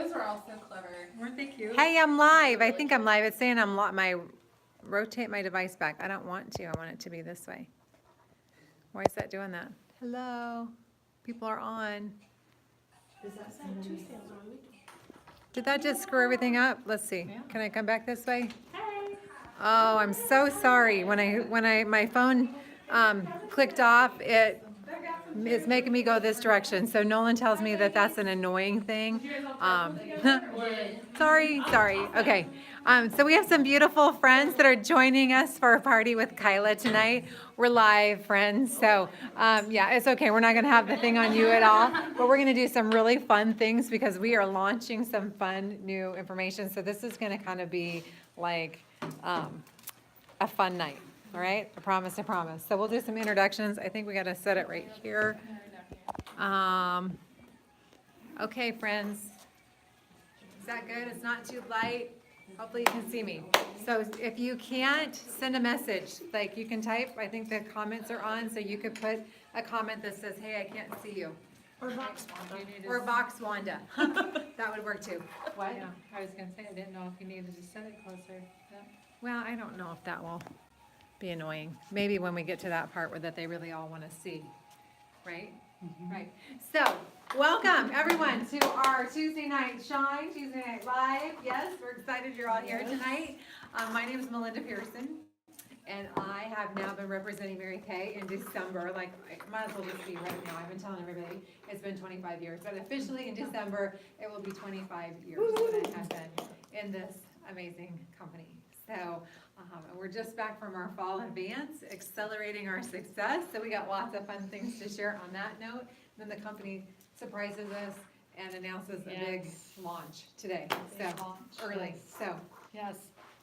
Those are all so clever. Weren't they cute? Hey, I'm live. I think I'm live. It's saying I'm rotate my device back. I don't want to. I want it to be this way. Why is that doing that? Hello. People are on. Did that just screw everything up? Let's see. Can I come back this way? Oh, I'm so sorry. When I my phone clicked off, it's making me go this direction. So Nolan tells me that that's an annoying thing. Sorry. Okay. So we have some beautiful friends that are joining us for a party with Kyla tonight. We're live, friends. So yeah, it's okay. We're not going to have the thing on you at all, but we're going to do some really fun things because we are launching some fun new information. So this is going to kind of be like a fun night. All right. I promise. So we'll do some introductions. I think we got to set it right here. Okay, friends. Is that good? It's not too light. Hopefully you can see me. So if you can't, send a message. Like you can type. I think the comments are on, so you could put a comment that says, "Hey, I can't see you." Or Box Wanda. Or Box Wanda. That would work too. What? Yeah, I was gonna say, I didn't know if you needed to set it closer. Yeah. Well, I don't know if that will be annoying. Maybe when we get to that part where that they really all want to see. Right? Right. So, welcome everyone to our Tuesday Night Shine, Tuesday Night Live. Yes, we're excited you're all here tonight. My name is Melinda Pearson, and I have now been representing Mary Kay in December. Like, I might as well just be right now. I've been telling everybody it's been 25 years, but officially in December, it will be 25 years that I have been in this amazing company. So, we're just back from our fall advance, accelerating our success. So we got lots of fun things to share on that note. Then the company surprises us and announces a big launch today. So early. So Yes.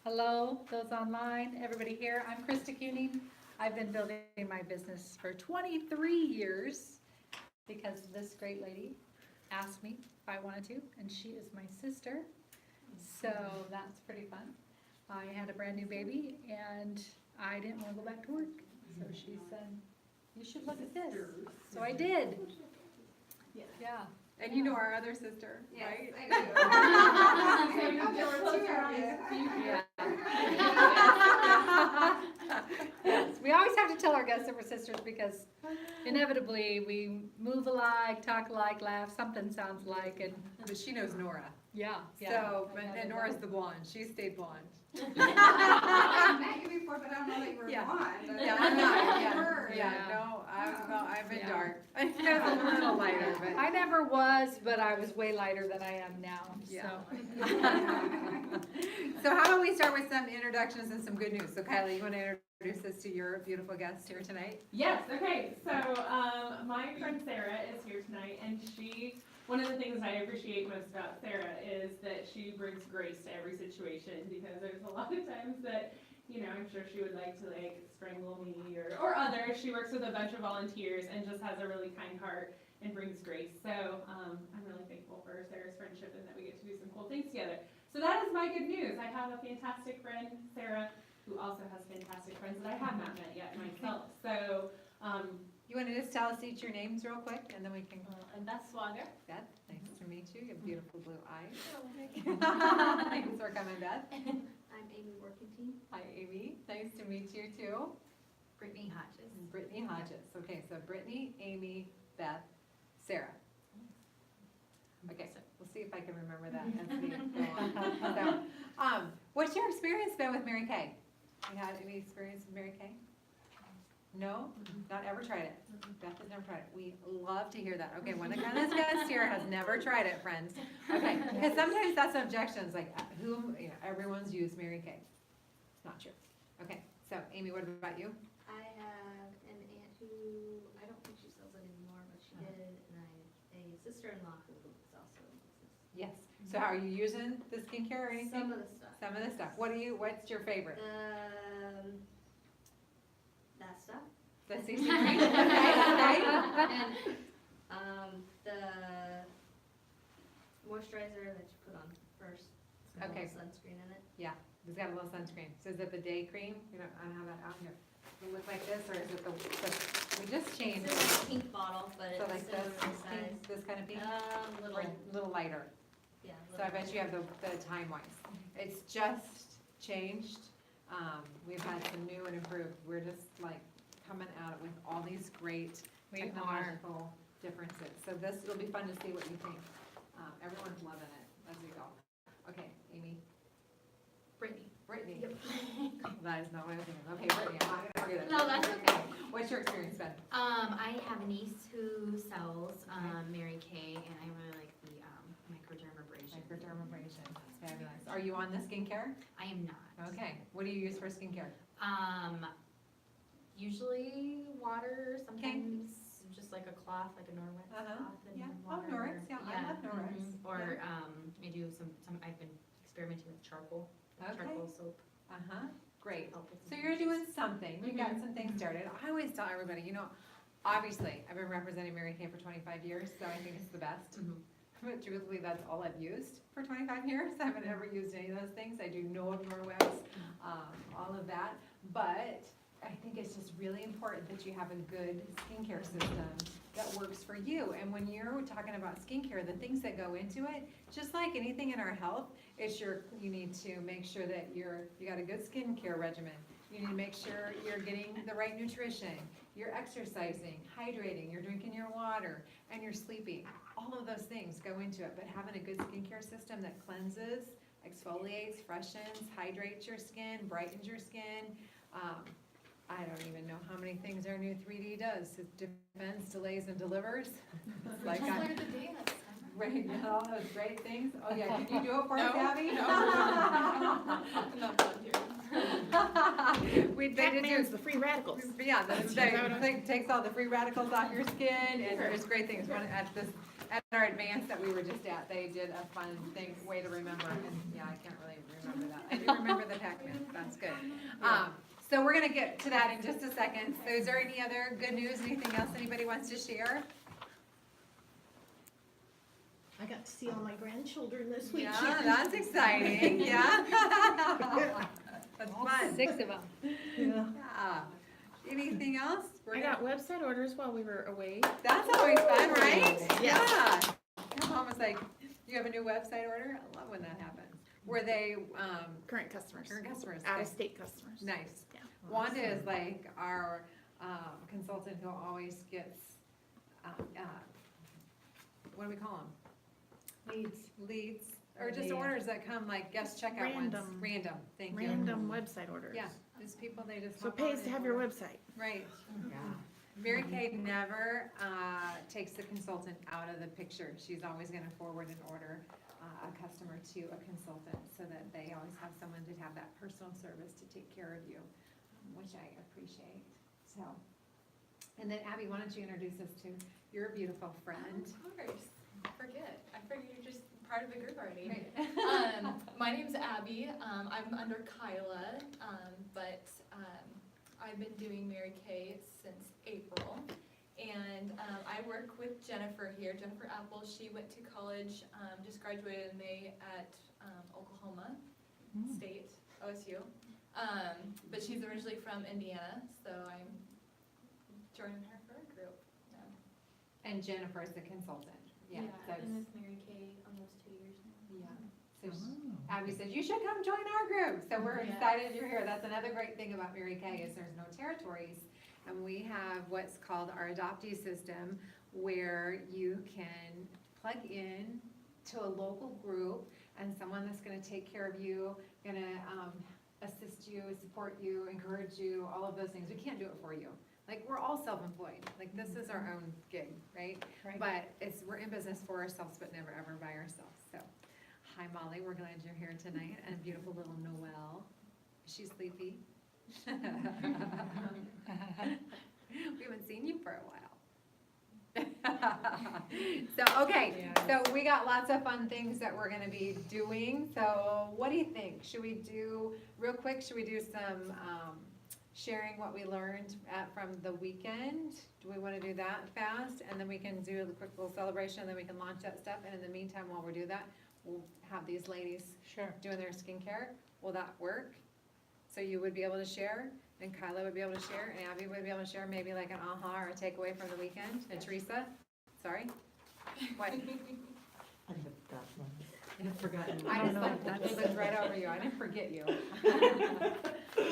Hello, those online, everybody here. I'm Krista Kuning. I've been building my business for 23 years because this great lady asked me if I wanted to, and she is my sister. So that's pretty fun. I had a brand new baby and I didn't want to go back to work. So she said, "You should look at this." So I did. Yeah. and you know our other sister, right? Yes, we always have to tell our guests that we're sisters because inevitably we move alike, talk alike, laugh, something sounds like, and But she knows Nora. yeah. So, and Nora's the blonde. She stayed blonde. I met you before, but I don't know that you were Yeah. blonde. Yeah, I'm not. Her. Yeah. No, I've been dark. I was a little lighter, but. I never was, but I was way lighter than I am now, Yeah. so. So how about we start with some introductions and some good news? So Kylie, you want to introduce us to your beautiful guest here tonight? Yes, okay, so my friend Sarah is here tonight, and one of the things I appreciate most about Sarah is that she brings grace to every situation, because there's a lot of times that, I'm sure she would like to strangle me or others. She works with a bunch of volunteers and just has a really kind heart and brings grace. So I'm really thankful for Sarah's friendship and that we get to do some cool things together. So that is my good news. I have a fantastic friend, Sarah, who also has fantastic friends that I have not met yet myself. So, You want to just tell us each your names real quick, and then we can. And Beth Swager. Beth, nice to meet you. You have beautiful blue eyes. Thanks for coming, Beth. I'm Amy Workington. Hi, Amy. Nice to meet you too. Brittany Hodges. And Brittany Hodges. Okay, so Brittany, Amy, Beth, Sarah. Okay, so we'll see if I can remember that as we go on. So, what's your experience been with Mary Kay? You had any experience with Mary Kay? No? Not ever tried it? Beth has never tried it. We love to hear that. Okay, one of the guests here has never tried it, friends. Okay, because sometimes that's objections, like everyone's used Mary Kay. It's not true. Okay, so Amy, what about you? I have an aunt who, I don't think she sells it anymore, but she did, and I have a sister-in-law who is also in business. Yes. So how are you using the skincare or anything? Some of the stuff. Some of the stuff. What's your favorite? That stuff. The CC cream? Okay. And, the moisturizer that you put on first. It's got a Okay. little sunscreen in it. Yeah, it's got a little sunscreen. So is it the day cream? I don't have that out here. Does it look like this, or is it we just changed? It's a pink bottle, but So it's like similar this, in size. this kind of pink? Little, Or a little lighter? Yeah. So I bet you have the time wise. It's just changed. We've had some new and improved. We're just like coming out with all these great We are. technological differences. So this, it'll be fun to see what you think. Everyone's loving it as we go. Okay, Amy, Brittany. Brittany. Yep. That is not what I was thinking. Okay, Brittany, I'm not gonna argue that. No, that's okay. What's your experience been? I have a niece who sells, Mary Kay, and I really like the, microdermabrasion. Microdermabrasion, fabulous. Are you on the skincare? I am not. Okay, what do you use for skincare? Usually water, sometimes just like a cloth, like a Norwex Uh-huh, cloth and yeah. Oh, water. Norwex, yeah, I love Norwex, Or, I do some, I've been experimenting with charcoal, Okay, charcoal soap. uh-huh, great. help with So some you're issues. doing something, you got some things started. I always tell everybody, obviously, I've been representing Mary Kay for 25 years, so I think it's the best. Mhm. But truthfully, that's all I've used for 25 years. I haven't ever used any of those things. I do know of Norwex, all of that. But I think it's just really important that you have a good skincare system that works for you. And when you're talking about skincare, the things that go into it, just like anything in our health, you need to make sure that you got a good skincare regimen. You need to make sure you're getting the right nutrition, you're exercising, hydrating, you're drinking your water, and you're sleeping. All of those things go into it, but having a good skincare system that cleanses, exfoliates, freshens, hydrates your skin, brightens your skin. I don't even know how many things our new 3D does. It defends, delays, and delivers. It's like I- the day last time. Right, all those great things. Oh yeah, can you do it for us, No, Abby? Not volunteering. They did do, the free radicals. yeah, they takes all the free radicals off your skin, and there's great things. At our advance that we were just at, they did a fun thing, way to remember, and yeah, I can't really remember that. I do remember the Pac-Man, that's good. So we're gonna get to that in just a second. So is there any other good news, anything else anybody wants to share? I got to see all my grandchildren this weekend. Yeah, that's exciting, yeah. That's fun. 6 of them. Yeah. Yeah. Anything else? I got website orders while we were away. That's always fun, right? Yeah. Your mom was like, you have a new website order? I love when that happens. Were they, Current customers. your customers? Out of state customers. Nice. Yeah. Wanda is like our consultant who always gets, what do we call them? Leads, or just orders that come like guest checkout ones. Random. Random, thank you. Random website orders. Yeah, just people, they just. So it hop on pays to and have your order. website. Right, yeah. Mary Kay never takes the consultant out of the picture. She's always gonna forward an order, a customer to a consultant, so that they always have someone to have that personal service to take care of you, which I appreciate, so. And then Abby, why don't you introduce us to your beautiful friend? Of course. I forget. I figured you're just part of the group already. Right. My name's Abby. I'm under Kyla, but I've been doing Mary Kay since April. And I work with Jennifer here, Jennifer Apple. She went to college, just graduated in May at Oklahoma State, OSU. But she's originally from Indiana, so I'm joining her for a group. And Jennifer is the consultant, yeah. that's- Been with Mary Kay almost 2 years now. Yeah. So Abby said, you should come join our group. So we're Yeah. excited you're here. That's another great thing about Mary Kay is there's no territories. And we have what's called our adoptee system where you can plug in to a local group and someone that's gonna take care of you, gonna assist you, support you, encourage you, all of those things. We can't do it for you. Like, we're all self-employed. Like, this is our own gig, right? Right. But we're in business for ourselves, but never ever by ourselves, so. Hi Molly, we're glad you're here tonight, and beautiful little Noelle. She's sleepy. We haven't seen you for a while. So, okay, so we got lots of fun things that we're gonna be doing, so what do you think? Should we do, real quick, should we do some, sharing what we learned from the weekend? Do we wanna do that fast? And then we can do a quick little celebration, and then we can launch that stuff, and in the meantime, while we do that, we'll have these ladies Sure. doing their skincare. Will that work? So you would be able to share, and Kyla would be able to share, and Abby would be able to share, maybe like an aha or a takeaway from the weekend, and Teresa, sorry? What? I have got one. I just looked right over you. I didn't forget you.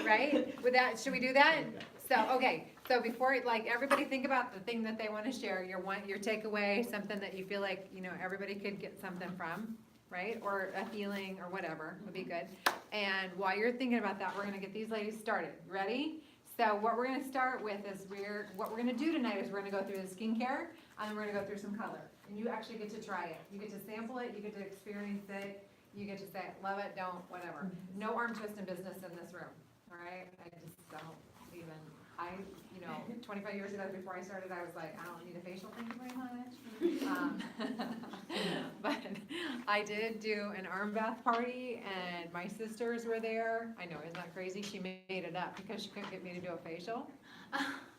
Right? With that, should we do that? So, okay, so before, like, everybody think about the thing that they want to share, your takeaway, something that you feel like, everybody could get something from, right? Or a feeling or whatever would be good. And while you're thinking about that, we're gonna get these ladies started. Ready? So what we're gonna start with is what we're gonna do tonight is we're gonna go through the skincare, and then we're gonna go through some color. And you actually get to try it. You get to sample it, you get to experience it, you get to say, love it, don't, whatever. No arm twisting business in this room, all right? I just don't even, 25 years ago, before I started, I was like, I don't need a facial, thank you very much. But I did do an arm bath party, and my sisters were there. I know, isn't that crazy? She made it up because she couldn't get me to do a facial.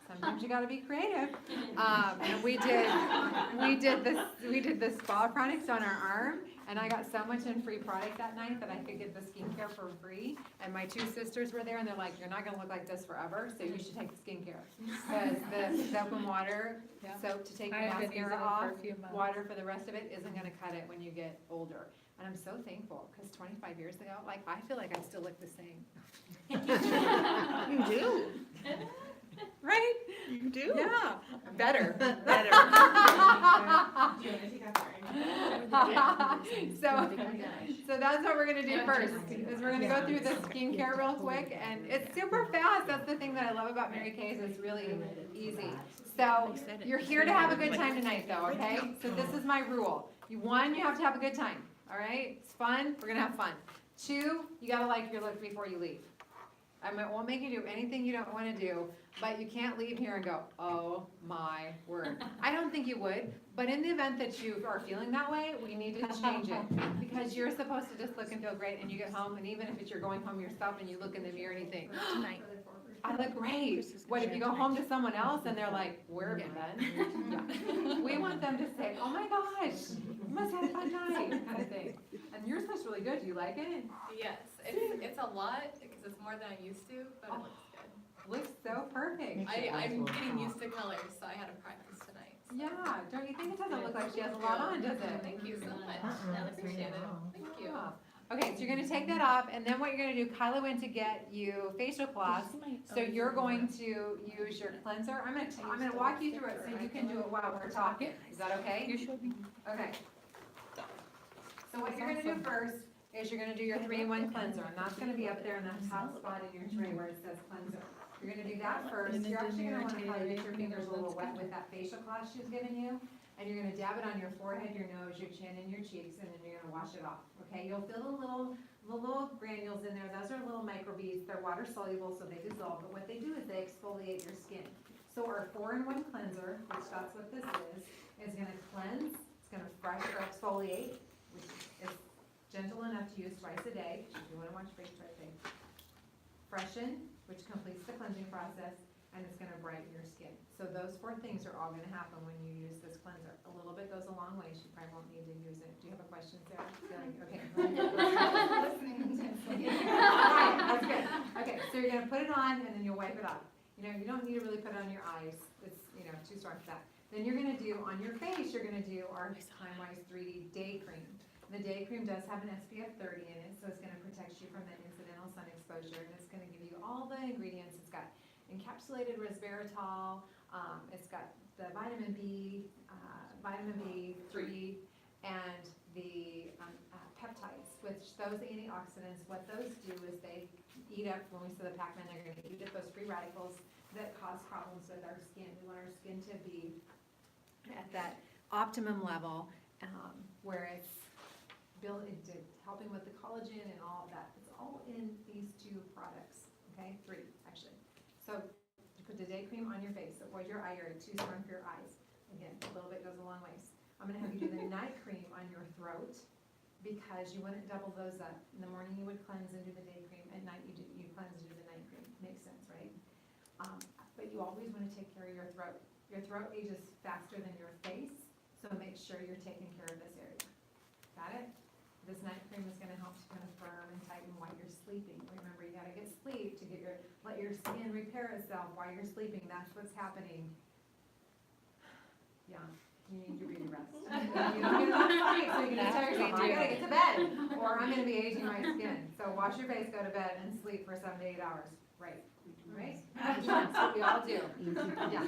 Sometimes you gotta be creative. And we did the spa products on our arm, and I got so much in free product that night that I could get the skincare for free. And my two sisters were there, and they're like, you're not gonna look like this forever, so you should take the skincare. Because the soap and water, Yeah. soap to take the I have been using mascara it off, for a few months. water for the rest of it isn't gonna cut it when you get older. And I'm so thankful, because 25 years ago, I feel like I still look the same. You do. Right? You do. Yeah, better. Do you want to take out So that's what we're gonna do first, is we're gonna go through the skincare real quick, and it's super fast. That's the thing that I love about Mary Kay's, it's really easy. So, you're here to have a good time tonight though, okay? So this is my rule. You have to have a good time, all right? It's fun, we're gonna have fun. 2, you gotta like your look before you leave. I won't make you do anything you don't wanna do, but you can't leave here and go, oh my word. I don't think you would, but in the event that you are feeling that way, we need to change it. Because you're supposed to just look and feel great, and you get home, and even if it's you're going home yourself and you look in the mirror and you think, Tonight. I look great. What if you go home to someone else and they're like, where have you been? Yeah. We want them to say, oh my gosh, you must have had a fun night, kind of thing. And yours looks really good. Do you like it? Yes, it's a lot, because it's more than I used to, but it looks good. Looks so perfect. I'm getting used to colors, so I had to practice tonight. Yeah, don't you think it doesn't look like she has a lot on, does it? Thank you so much. I appreciate it. Thank you. Yeah. Okay, so you're gonna take that off, and then what you're gonna do, Kyla went to get you facial cloths, so you're going to use your cleanser. I'm gonna walk you through it so you can do it while we're talking. Is that okay? Okay. So what you're gonna do first is you're gonna do your 3-in-1 cleanser, and that's gonna be up there in that top spot in your tray where it says cleanser. You're gonna do that first. You're actually gonna wanna probably get your fingers a little wet with that facial cloth she's given you. And you're gonna dab it on your forehead, your nose, your chin, and your cheeks, and then you're gonna wash it off, okay? You'll feel the little granules in there. Those are little microbeads. They're water soluble, so they dissolve, but what they do is they exfoliate your skin. So our 4-in-1 cleanser, which that's what this is gonna cleanse, it's gonna fresh or exfoliate, which is gentle enough to use twice a day. If you wanna watch Break Try Thing. Freshen, which completes the cleansing process, and it's gonna brighten your skin. So those 4 things are all gonna happen when you use this cleanser. A little bit goes a long way, she probably won't need to use it. Do you have a question, Sarah? Okay. Listening intensely. Alright, that's good. Okay, so you're gonna put it on, and then you'll wipe it off. You don't need to really put it on your eyes, it's, too strong for that. Then you're gonna do, on your face, you're gonna do our Time-Wise 3D Day Cream. The day cream does have an SPF 30 in it, so it's gonna protect you from that incidental sun exposure, and it's gonna give you all the ingredients. It's got encapsulated resveratrol, it's got the vitamin B3, and the peptides, which those antioxidants, what those do is they eat up, when we say the Pac-Man, they're gonna eat up those free radicals that cause problems with our skin. We want our skin to be at that optimum level, where it's helping with the collagen and all of that. It's all in these 2 products, okay? 3, actually. So you put the day cream on your face, avoid your eye area, too strong for your eyes. Again, a little bit goes a long ways. I'm gonna have you do the night cream on your throat, because you wouldn't double those up. In the morning you would cleanse and do the day cream, at night you cleanse and do the night cream. Makes sense, right? But you always wanna take care of your throat. Your throat ages faster than your face, so make sure you're taking care of this area. Got it? This night cream is gonna help to kind of firm and tighten while you're sleeping. Remember, you gotta get sleep to let your skin repair itself while you're sleeping. That's what's happening. Yeah, you need your beauty rest. You don't get enough sleep, so you can tell yourself, I gotta gotta get to bed, or I'm gonna be aging my skin. So wash your face, go to bed, and sleep for 7 to 8 hours. Right. Right? That's what we all do. Yeah.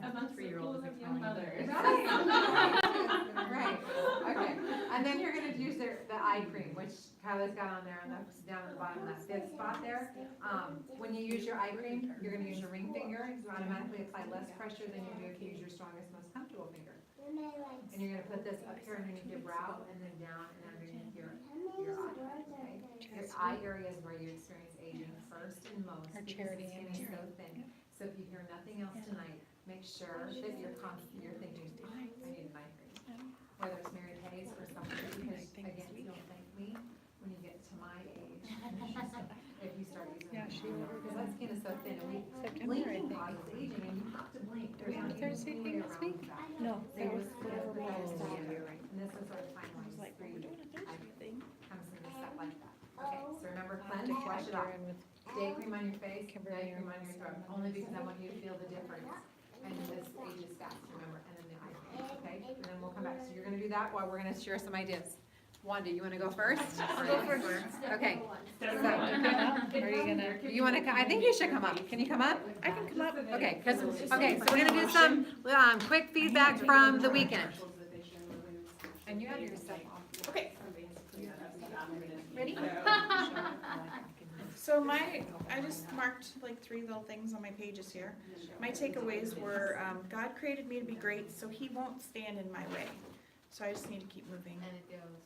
Amongst the pool of young mothers. Right, okay. And then you're gonna use the eye cream, which Kyla's got on there, and that's down at the bottom of that fifth spot there. When you use your eye cream, you're gonna use your ring finger, you automatically apply less pressure than you do if you use your strongest, most comfortable finger. And you're gonna put this up here underneath your brow, and then down and underneath your eye, okay? Your eye area is where you experience aging first and most, Our because charity the skin is so thin. So if you hear nothing else tonight, make sure that you're thinking, I need an eye cream. Whether it's Mary Kay's or something, because again, you'll thank me when you get to my age. If you start using Yeah, it. she ordered Because that skin is so thin, and September, I blinking think. causes aging, and you have to blink. There's On not Thursday even thing way this around week? that. No, They that was was whatever whatever balls balls in are. there. And this is our timeline. Like, for we're you. doing a Thursday thing. Comes in stuff like that. Okay, so remember, I'll have cleanse, to wash it off. factor in with Day cream on your face, Kimberly night cream or on your throat, only because I want you to feel the difference. And this ages fast, remember, and then the eye cream, okay? And then we'll come back. So you're gonna do that while we're gonna share some ideas. Wanda, you wanna go first? I'll go first. Okay. Step So- one. Are you gonna? You wanna, I think you should come up. Can you come up? I can come up. Okay, okay, so we're gonna do some, quick feedback from the weekend. And you have your stuff off. Okay. Ready? So I just marked like 3 little things on my pages here. My takeaways were, God created me to be great, so He won't stand in my way. So I just need to keep moving. And it goes.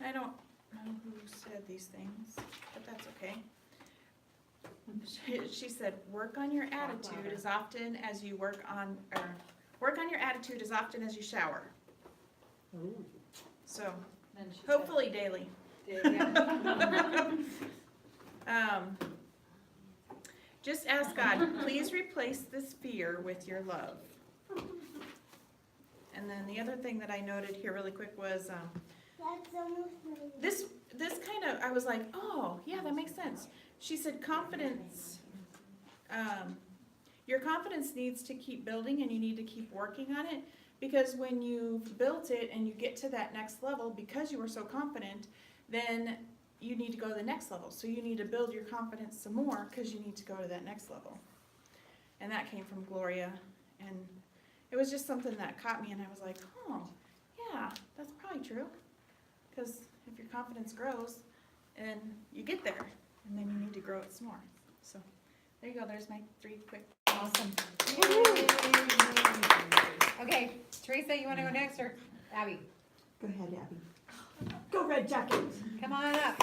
I don't know who said these things, but that's okay. She said, work on your attitude as often as you work on your attitude as often as you shower. So, Then she said- hopefully daily. Just ask God, please replace this fear with your love. And then the other thing that I noted here really quick was, this kind of, I was like, oh, yeah, that makes sense. She said confidence, your confidence needs to keep building and you need to keep working on it, because when you've built it and you get to that next level, because you were so confident, then you need to go to the next level. So you need to build your confidence some more because you need to go to that next level. And that came from Gloria, and it was just something that caught me, and I was like, oh, yeah, that's probably true. Because if your confidence grows, and you get there, and then you need to grow it some more. So there you go, there's my 3 quick. Awesome. Okay, Teresa, you wanna go next, or Abby? Go ahead, Abby. Go Red Jackets. Come on up.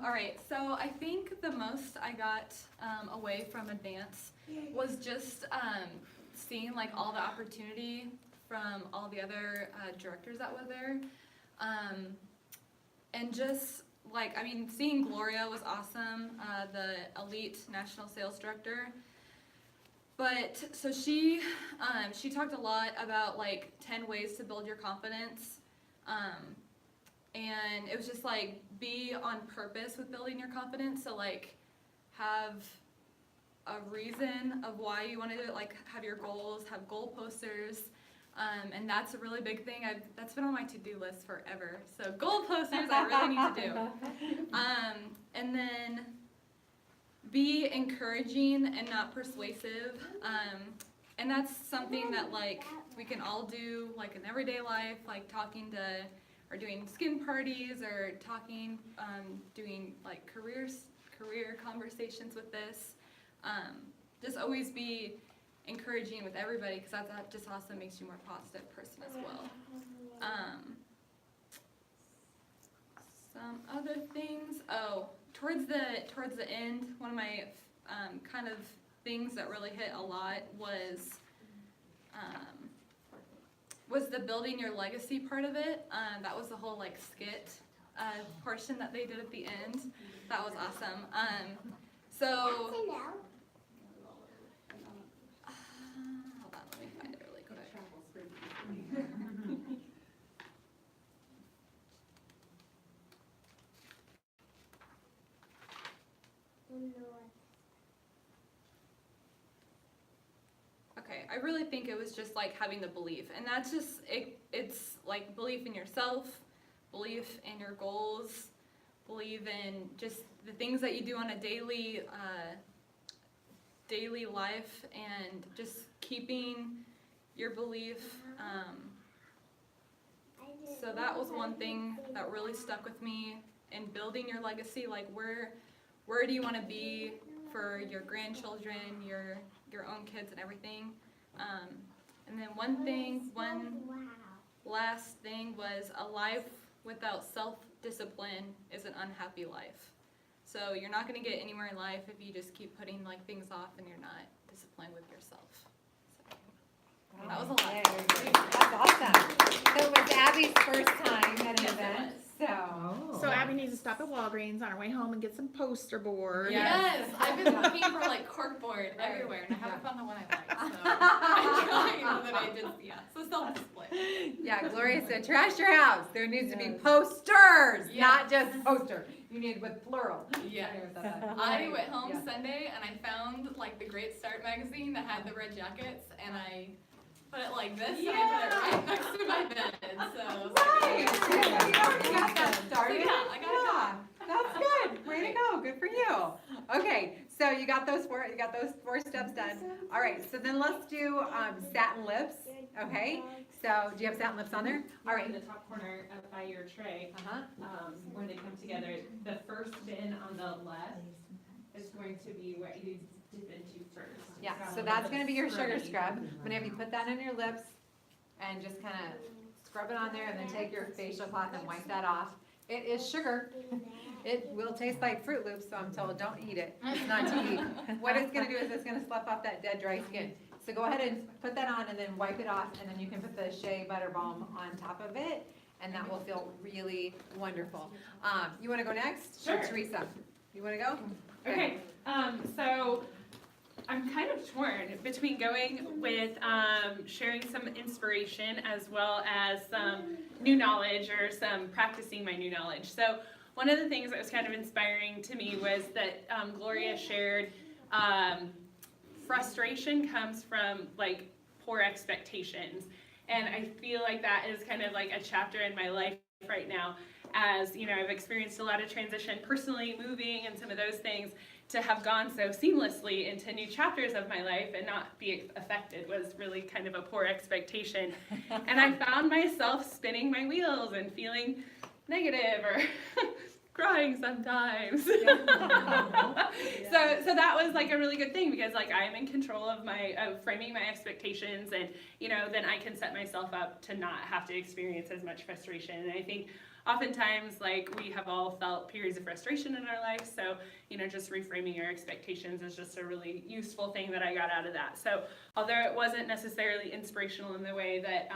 All right, so I think the most I got away from Advance was just seeing like all the opportunity from all the other directors that were there. And just like, I mean, seeing Gloria was awesome, the elite national sales director. But so she talked a lot about like 10 ways to build your confidence. And it was just like, be on purpose with building your confidence. So like, have a reason of why you want to do it, like have your goals, have goal posters. And that's a really big thing. That's been on my to-do list forever. So goal posters I really need to do. And then be encouraging and not persuasive. And that's something that like we can all do like in everyday life, like talking to, or doing skin parties, or talking, doing like career conversations with this. Just always be encouraging with everybody, because that just also makes you a more positive person as well. Some other things. Oh, towards the end, one of my kind of things that really hit a lot was the building your legacy part of it. That was the whole like skit portion that they did at the end. That was awesome. So hold on, let me find it really quick. No. I really think it was just like having the belief, and that's just it's like belief in yourself, belief in your goals, believe in just the things that you do on a daily life, and just keeping your belief. So that was one thing that really stuck with me in building your legacy. Like where do you want to be for your grandchildren, your own kids and everything. And then one last thing was, a life without self-discipline is an unhappy life. So you're not going to get anywhere in life if you just keep putting like things off and you're not disciplined with yourself. So that was a lot. That's awesome. So it was Abby's first time at an Yes, it event, so. So Abby needs to stop at Walgreens on her way home and get some poster board. Yes, I've been looking for like corkboard everywhere, and I haven't found the one I like. So I'm trying, but I just so self-discipline. Yeah, Gloria said, trash your house. There needs to be posters, Yes. not just poster. You need with plural. Yes. I went home Sunday and I found like the Great Start magazine that had the red jackets, and I put it like this, and I put it right next to my bed. So You already got that started. Yeah, I got it done. That's good. Way to go. Good for you. Okay, so you got those four steps done. All right, so then let's do satin lips. Okay, so do you have satin lips on there? All right. In the top corner up by your tray, Uh-huh. where they come together, the first bin on the left is going to be what you dip into first. Yeah, It's got so a that's little gonna bit be your of sugar scrubby. scrub. I'm gonna have you put that on your lips and just kind of scrub it on there, and then take your facial cloth and wipe that off. It is sugar. It will taste like Fruit Loops, so I'm told don't eat it. It's not to eat. What it's gonna do is it's gonna slough off that dead, dry skin. So go ahead and put that on and then wipe it off, and then you can put the Shea Butter Balm on top of it, and that will feel really wonderful. You wanna go next? Or Sure. Teresa, you wanna go? Okay, so I'm kind of torn between going with sharing some inspiration as well as some new knowledge, or some practicing my new knowledge. So one of the things that was kind of inspiring to me was that Gloria shared frustration comes from like poor expectations. And I feel like that is kind of like a chapter in my life right now, as you know, I've experienced a lot of transition personally, moving and some of those things. To have gone so seamlessly into new chapters of my life and not be affected was really kind of a poor expectation. And I found myself spinning my wheels and feeling negative or crying sometimes. So that was like a really good thing, because like I am in control of framing my expectations, and you know, then I can set myself up to not have to experience as much frustration. And I think oftentimes, like, we have all felt periods of frustration in our life, so, you know, just reframing your expectations is just a really useful thing that I got out of that. So, although it wasn't necessarily inspirational in the way that,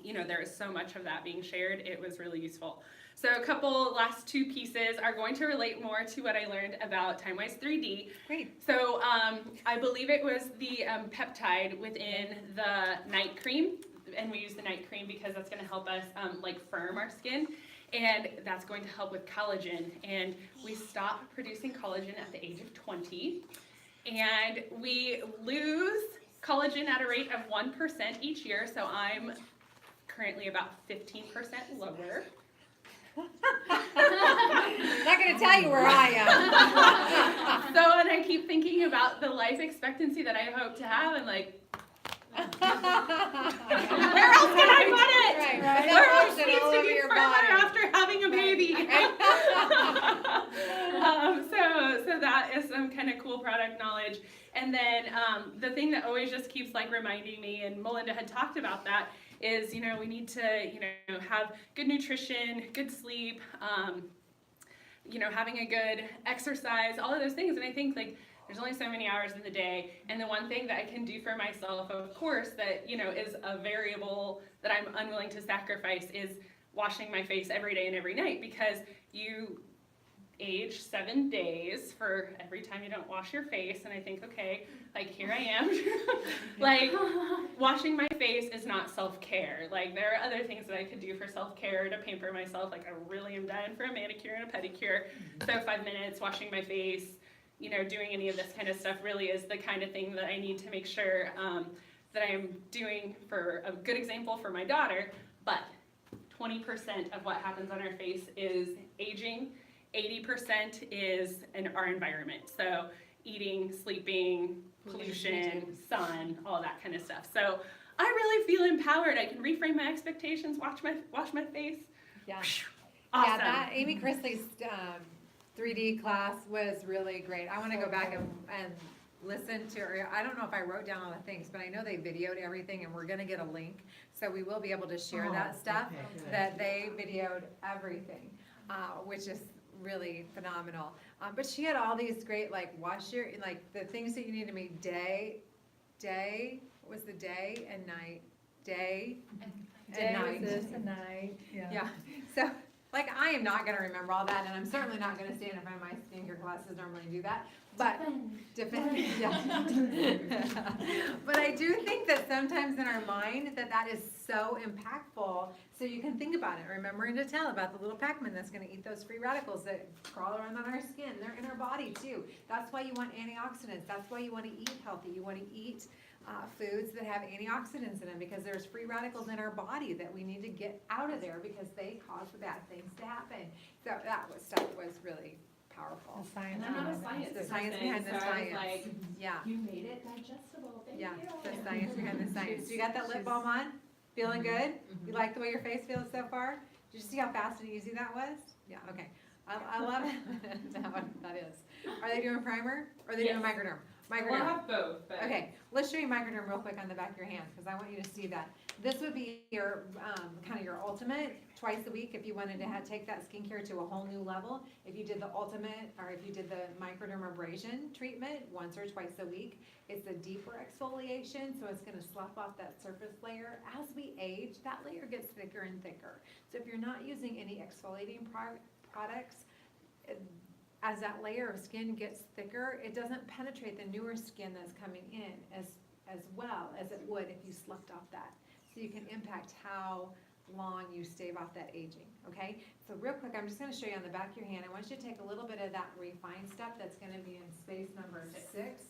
you know, there is so much of that being shared, it was really useful. So a couple last two pieces are going to relate more to what I learned about TimeWise 3D. Great. So I believe it was the peptide within the night cream, and we use the night cream because that's going to help us like firm our skin, and that's going to help with collagen. And we stop producing collagen at the age of 20, and we lose collagen at a rate of 1% each year. So I'm currently about 15% lower. I'm not gonna tell you where I am. So, and I keep thinking about the life expectancy that I hope to have, and like, where else can I put it? Right. Where else It needs all to over be your firmer body. after having a baby? So that is some kind of cool product knowledge. And then the thing that always just keeps like reminding me, and Melinda had talked about that, is, you know, we need to, you know, have good nutrition, good sleep, you know, having a good exercise, all of those things. And I think like there's only so many hours in the day, and the one thing that I can do for myself, of course, that, you know, is a variable that I'm unwilling to sacrifice, is washing my face every day and every night, because you age 7 days for every time you don't wash your face. And I think, okay, like here I am, like washing my face is not self-care. Like there are other things that I could do for self-care to pamper myself. Like I really am dying for a manicure and a pedicure. So 5 minutes washing my face, you know, doing any of this kind of stuff really is the kind of thing that I need to make sure that I'm doing for a good example for my daughter. But 20% of what happens on our face is aging. 80% is in our environment. So eating, sleeping, pollution, sun, all that kind of stuff. So I really feel empowered. I can reframe my expectations, wash my face. Yeah. Awesome. Yeah, that Amy Chrisley's 3D class was really great. I want to go back and listen to her. I don't know if I wrote down all the things, but I know they videoed everything, and we're going to get a link. So we will be able to share that stuff, that they videoed everything, which is really phenomenal. But she had all these great, like, the things that you need to meet day, what was the day and night, day and night. this and night, Yeah, so, like, I am not gonna remember all that, and I'm certainly not gonna stand in front of my skincare classes, normally do that, but, yeah. But I do think that sometimes in our mind, that is so impactful, so you can think about it, remembering to tell about the little Pac-Man that's gonna eat those free radicals that crawl around on our skin, they're in our body too. That's why you want antioxidants, that's why you wanna eat healthy, you wanna eat foods that have antioxidants in them, because there's free radicals in our body that we need to get out of there because they cause the bad things to happen. So stuff was really powerful. The science. And I'm not a behind it. science The science behind the so I was science. like, Yeah, you made it digestible, thank yeah, you. the science behind the science. You got that lip balm on? Feeling good? You like the way your face feels so far? Did you see how fast and easy that was? Yeah, okay. I love it. That is. Are they doing primer? Or are they doing Yes. microderm? We'll Microderm. have both, but. Okay, let's show you microderm real quick on the back of your hand, because I want you to see that. This would be your, kind of your ultimate, twice a week, if you wanted to take that skincare to a whole new level. If you did the ultimate, or if you did the microdermabrasion treatment once or twice a week, it's a deeper exfoliation, so it's gonna slough off that surface layer. As we age, that layer gets thicker and thicker. So if you're not using any exfoliating products, as that layer of skin gets thicker, it doesn't penetrate the newer skin that's coming in as well as it would if you sloughed off that. So you can impact how long you stave off that aging, okay? So real quick, I'm just gonna show you on the back of your hand. I want you to take a little bit of that refined stuff that's gonna be in space number 6.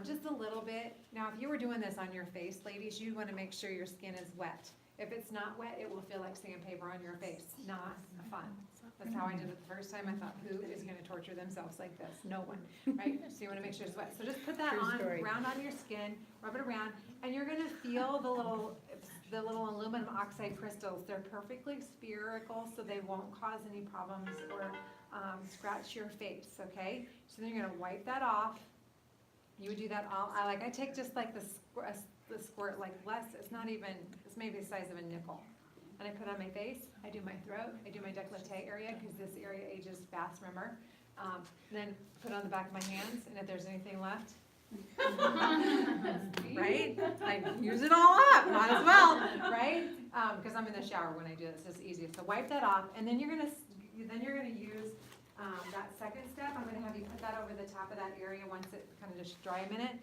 Just a little bit. Now, if you were doing this on your face, ladies, you wanna make sure your skin is wet. If it's not wet, it will feel like sandpaper on your face. Not fun. That's how I did it the first time. I thought, who is gonna torture themselves like this? No one, right? So you wanna make sure it's wet. So just put that True on, story. round on your skin, rub it around, and you're gonna feel the little aluminum oxide crystals. They're perfectly spherical, so they won't cause any problems or scratch your face, okay? So then you're gonna wipe that off. You would do that all, I take just like the squirt, like less, it's not even, it's maybe the size of a nickel. And I put it on my face, I do my throat, I do my décolleté area, because this area ages fast, remember? Then put it on the back of my hands, and if there's anything left, right? I use it all up, might as well, right? Because I'm in the shower when I do this, it's easy. So wipe that off, and then you're gonna use that second step. I'm gonna have you put that over the top of that area once it kind of just dry a minute.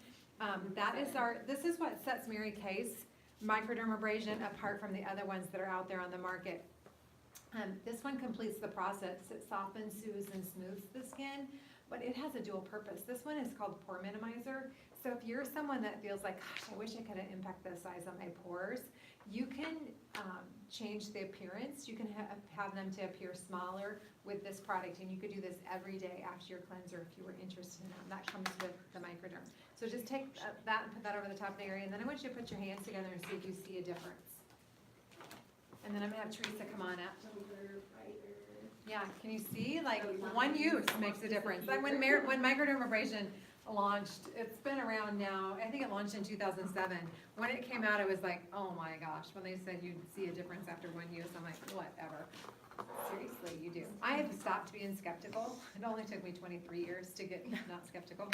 This is what sets Mary Kay's microdermabrasion apart from the other ones that are out there on the market. This one completes the process. It softens, soothes, and smooths the skin, but it has a dual purpose. This one is called pore minimizer. So if you're someone that feels like, gosh, I wish I could impact the size of my pores, you can change the appearance. You can have them to appear smaller with this product, and you could do this every day after your cleanser if you were interested in that. That comes with the microderm. So just take that and put that over the top of the area, and then I want you to put your hands together and see if you see a difference. And then I'm gonna have Teresa come on up. Yeah, can you see? Like, one use makes a difference. Like when microdermabrasion launched, it's been around now, I think it launched in 2007. When it came out, it was like, oh my gosh, when they said you'd see a difference after one use, I'm like, whatever. Seriously, you do. I have stopped being skeptical. It only took me 23 years to get not skeptical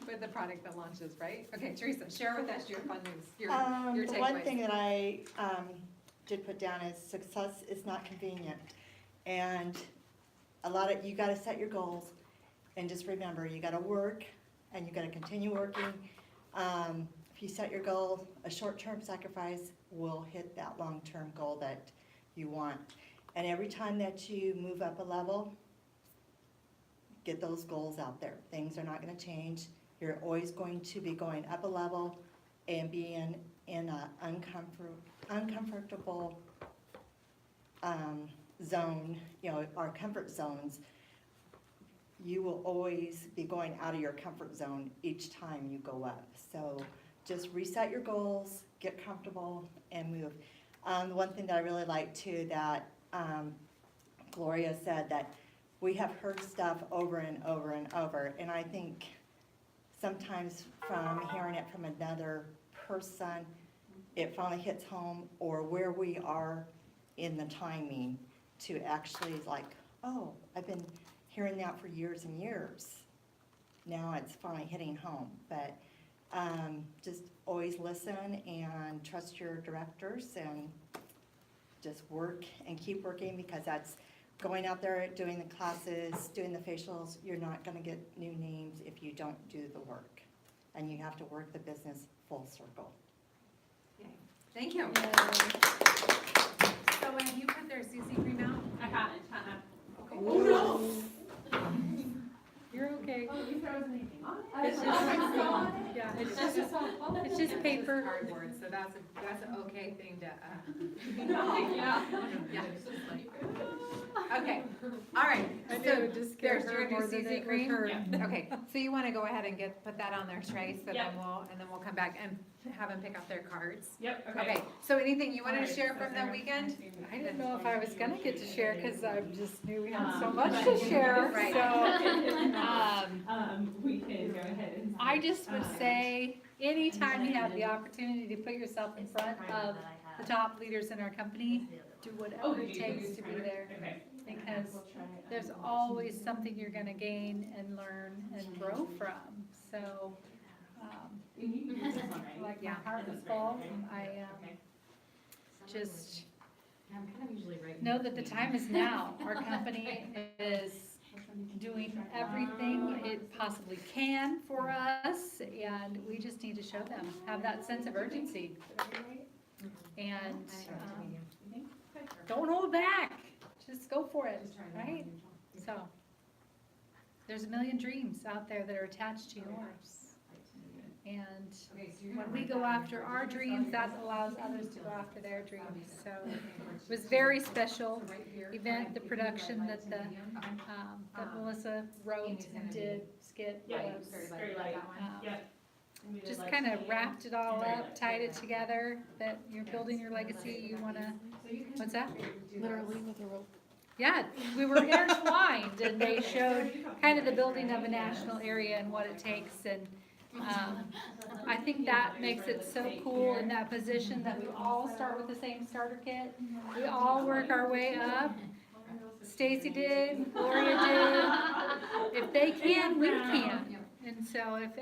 with the product that launches, right? Okay, Teresa, share with us your fun news, your The one takeaways. thing that I did put down is success is not convenient. And you gotta set your goals, and just remember, you gotta work, and you gotta continue working. If you set your goal, a short-term sacrifice will hit that long-term goal that you want. And every time that you move up a level, get those goals out there. Things are not gonna change. You're always going to be going up a level and being in a uncomfortable zone, our comfort zones. You will always be going out of your comfort zone each time you go up. So just reset your goals, get comfortable, and move. The one thing that I really like too, that Gloria said, that we have heard stuff over and over and over, and I think sometimes from hearing it from another person, it finally hits home, or where we are in the timing to actually like, oh, I've been hearing that for years and years. Now it's finally hitting home, but just always listen and trust your directors and just work and keep working, because that's going out there, doing the classes, doing the facials. You're not gonna get new names if you don't do the work. And you have to work the business full circle. Thank you. So when you put their CC cream out? I haven't, Okay. Oh, You're okay. Oh, you froze anything on It's it? just, yeah, it's just paper. Cardboard, so that's an okay thing to, Yeah. yeah. Okay, all right, I knew so it would just scare there's her your new more than it CC would cream? hurt. Yeah. Okay, so you wanna go ahead and put that on their tray, so Yep. then we'll come back and have them pick up their cards. Yep, Okay, so anything you wanted to share from the weekend? I didn't know if I was gonna get to share, cause I just knew we had so Um, much to share, Right. so. We can go ahead and. I just would say, anytime you have the opportunity to put yourself in front of the top leaders in our company, do Oh, whatever did it you takes use to be timer? there. Okay. Because We'll try it. there's always something you're gonna gain and learn and grow from, so, And you can use this one, right? like my Yeah. heart was That's full, right, okay. I, Okay. just I'm kind of usually right. know that the time is now. Our company is doing everything it possibly can for us, and we just need to show them, have that sense of urgency. And, don't hold back, just go for it, right? So, there's a million dreams out there that are attached to yours. And when we go after our dreams, that allows others to go after their dreams. So, it was very special event, the production that that Melissa wrote and did, skit Yeah, was, very light. Yep. And we did just like- kind of wrapped it all up, tied it together, that you're building your legacy, you wanna, what's that? Literally with a rope. Yeah, we were intertwined, and they showed kind of the building of a national area and what it takes, and, I think that makes it so cool in that position that we all start with the same starter kit. We all work our way up. Stacy did, Gloria did. If they can, we can. And so if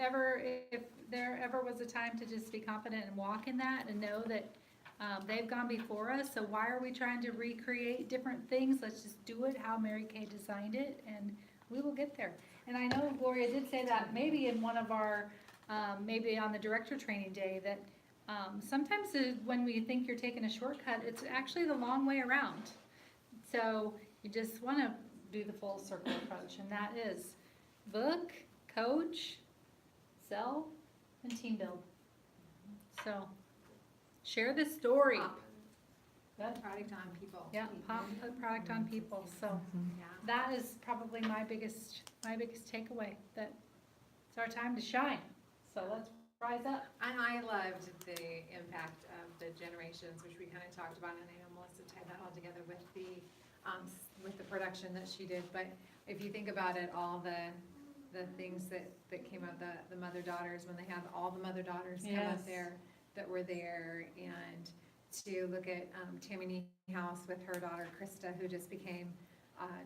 there ever was a time to just be confident and walk in that and know that they've gone before us, so why are we trying to recreate different things? Let's just do it how Mary Kay designed it, and we will get there. And I know Gloria did say that maybe in one of our, maybe on the director training day, that sometimes when we think you're taking a shortcut, it's actually the long way around. So you just want to do the full circle approach, and that is book, coach, sell, and team build. So share the story. Put product on people. Yeah, put product on people. So Yeah. that is probably my biggest takeaway, that it's our time to shine. So let's rise up. And I loved the impact of the generations, which we kind of talked about, and I know Melissa tied that all together with the production that she did. But if you think about it, all the things that came out, the mother-daughters, when they had all the mother-daughters come Yes. up there that were there, and to look at Tammy Niehaus with her daughter Krista, who just became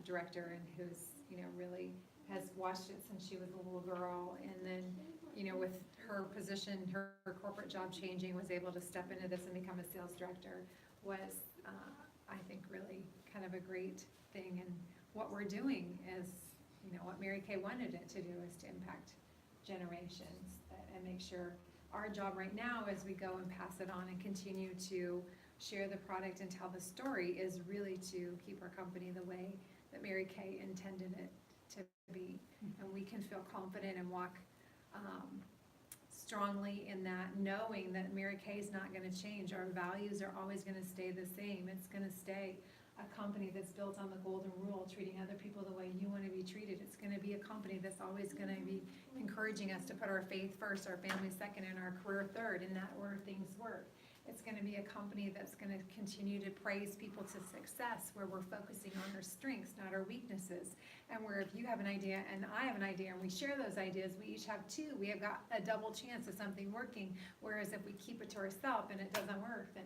director, and who's, really has watched it since she was a little girl, and then, with her position, her corporate job changing, was able to step into this and become a sales director, was, I think, really kind of a great thing. And what we're doing is, what Mary Kay wanted it to do, is to impact generations and make sure our job right now, as we go and pass it on and continue to share the product and tell the story, is really to keep our company the way that Mary Kay intended it to be. And we can feel confident and walk, strongly in that, knowing that Mary Kay is not gonna change. Our values are always gonna stay the same. It's gonna stay a company that's built on the golden rule, treating other people the way you wanna be treated. It's gonna be a company that's always gonna be encouraging us to put our faith first, our family second, and our career third, and that order things work. It's gonna be a company that's gonna continue to praise people to success, where we're focusing on our strengths, not our weaknesses. And where if you have an idea and I have an idea and we share those ideas, we each have two, we have got a double chance of something working. Whereas if we keep it to ourselves and it doesn't work, then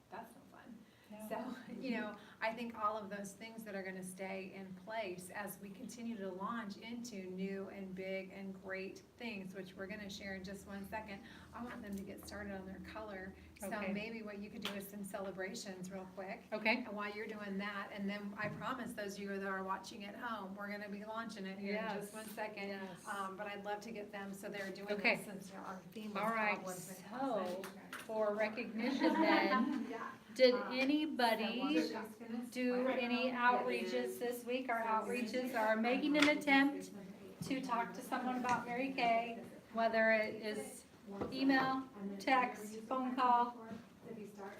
that's no fun. So, you know, I think all of those things that are gonna stay in place as we continue to launch into new and big and great things, which we're gonna share in just 1 second. I want them to get started on their color. So Okay. maybe what you could do is some celebrations real quick. Okay. And while you're doing that, and then I promise those of you that are watching at home, we're gonna be launching it here in just Yes. 1 second. Yes. But I'd love to get them, so they're doing Okay. this since our theme was All right, problems and so concepts. for recognition then, did anybody do any outreaches this week? Our outreaches are making an attempt to talk to someone about Mary Kay, whether it is email, text, phone call,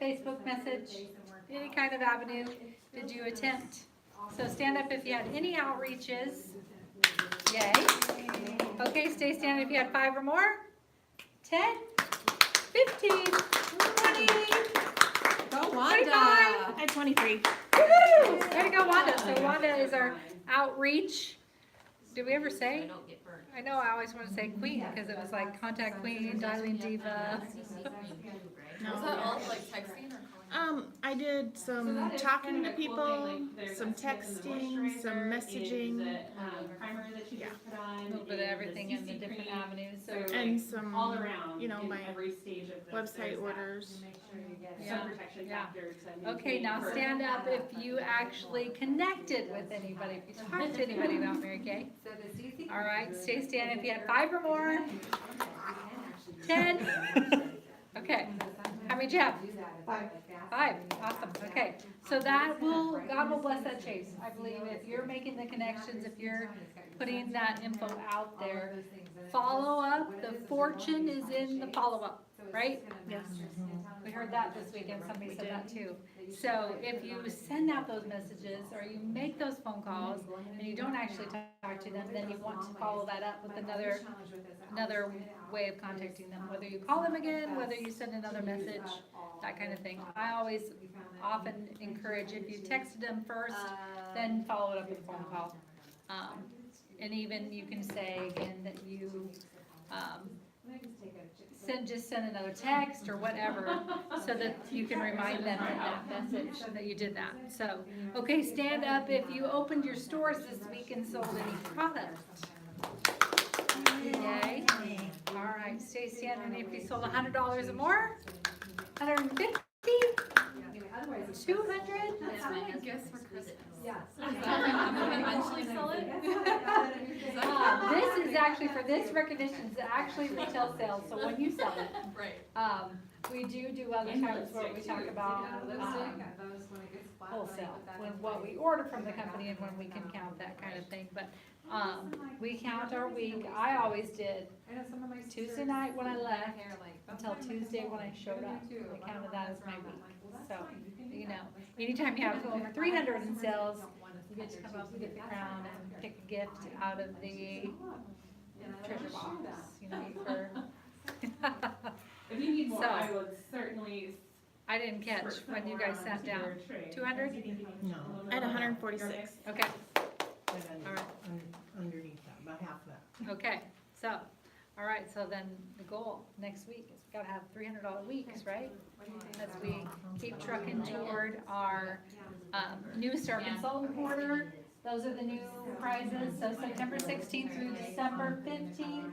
Facebook message, any kind of avenue. Did you attempt? So stand up if you had any outreaches. Yay. Okay, stay standing if you had 5 or more. 10, 15, 20. Go 25. I had 23. Woo! There you go, Wanda. So Wanda is our outreach. Did we ever say? I know I always want to say queen because it was like contact queen, dialing diva. Was that all like texting or calling? I did some talking to people, some texting, some messaging, Primer that she Yeah. just put on. A little bit of and everything the in the CC different cream. avenues. So and like, some all around, you know, in my every stage of this, website there's that orders. Yeah. Some protection Yeah. factor to Okay, maintain now her- stand up if you actually connected with anybody, if you talked to anybody about Mary Kay. All right, stay standing if you had 5 or more. 10. Okay, how many did you have? 5, awesome, okay. So that will, God will bless that chase. I believe if you're making the connections, if you're putting that info out there, follow up, the fortune is in the follow-up, right? Yes. We heard that this weekend, somebody said that too. So if you send out those messages or you make those phone calls and you don't actually talk to them, then you want to follow that up with another way of contacting them, whether you call them again, whether you send another message, that kind of thing. I always often encourage if you texted them first, then follow it up with a phone call. And even you can say again that you, send another text or whatever, so that you can remind them in that message that you did that. So, okay, stand up if you opened your stores this week and sold any product. Yay. All right, stay standing if you sold $100 or more. 150. 200. That's my gift for Christmas. Yes. I'm gonna eventually sell it. This is actually, for this recognition, it's actually retail sales, so when you sell it, Right. we do other times where we talk about, wholesale, when what we order from the company and when we can count that kind of thing, but, we count our week. I always did Tuesday night when I left until Tuesday when I showed up. I counted that as my week. So, you know, anytime you have over 300 in sales, you get to come up and get the crown and pick a gift out of the treasure box, you know, for. If you need more, So- I would certainly. I didn't catch when you guys sat down. 200? No. I had 146. Okay, And all right. underneath that, about half that. Okay, so, all right, so then the goal next week is we gotta have $300 weeks, right? As we keep trucking toward our, new Star Consultant Quarter. Those are the new prizes, so September 16th through December 15th.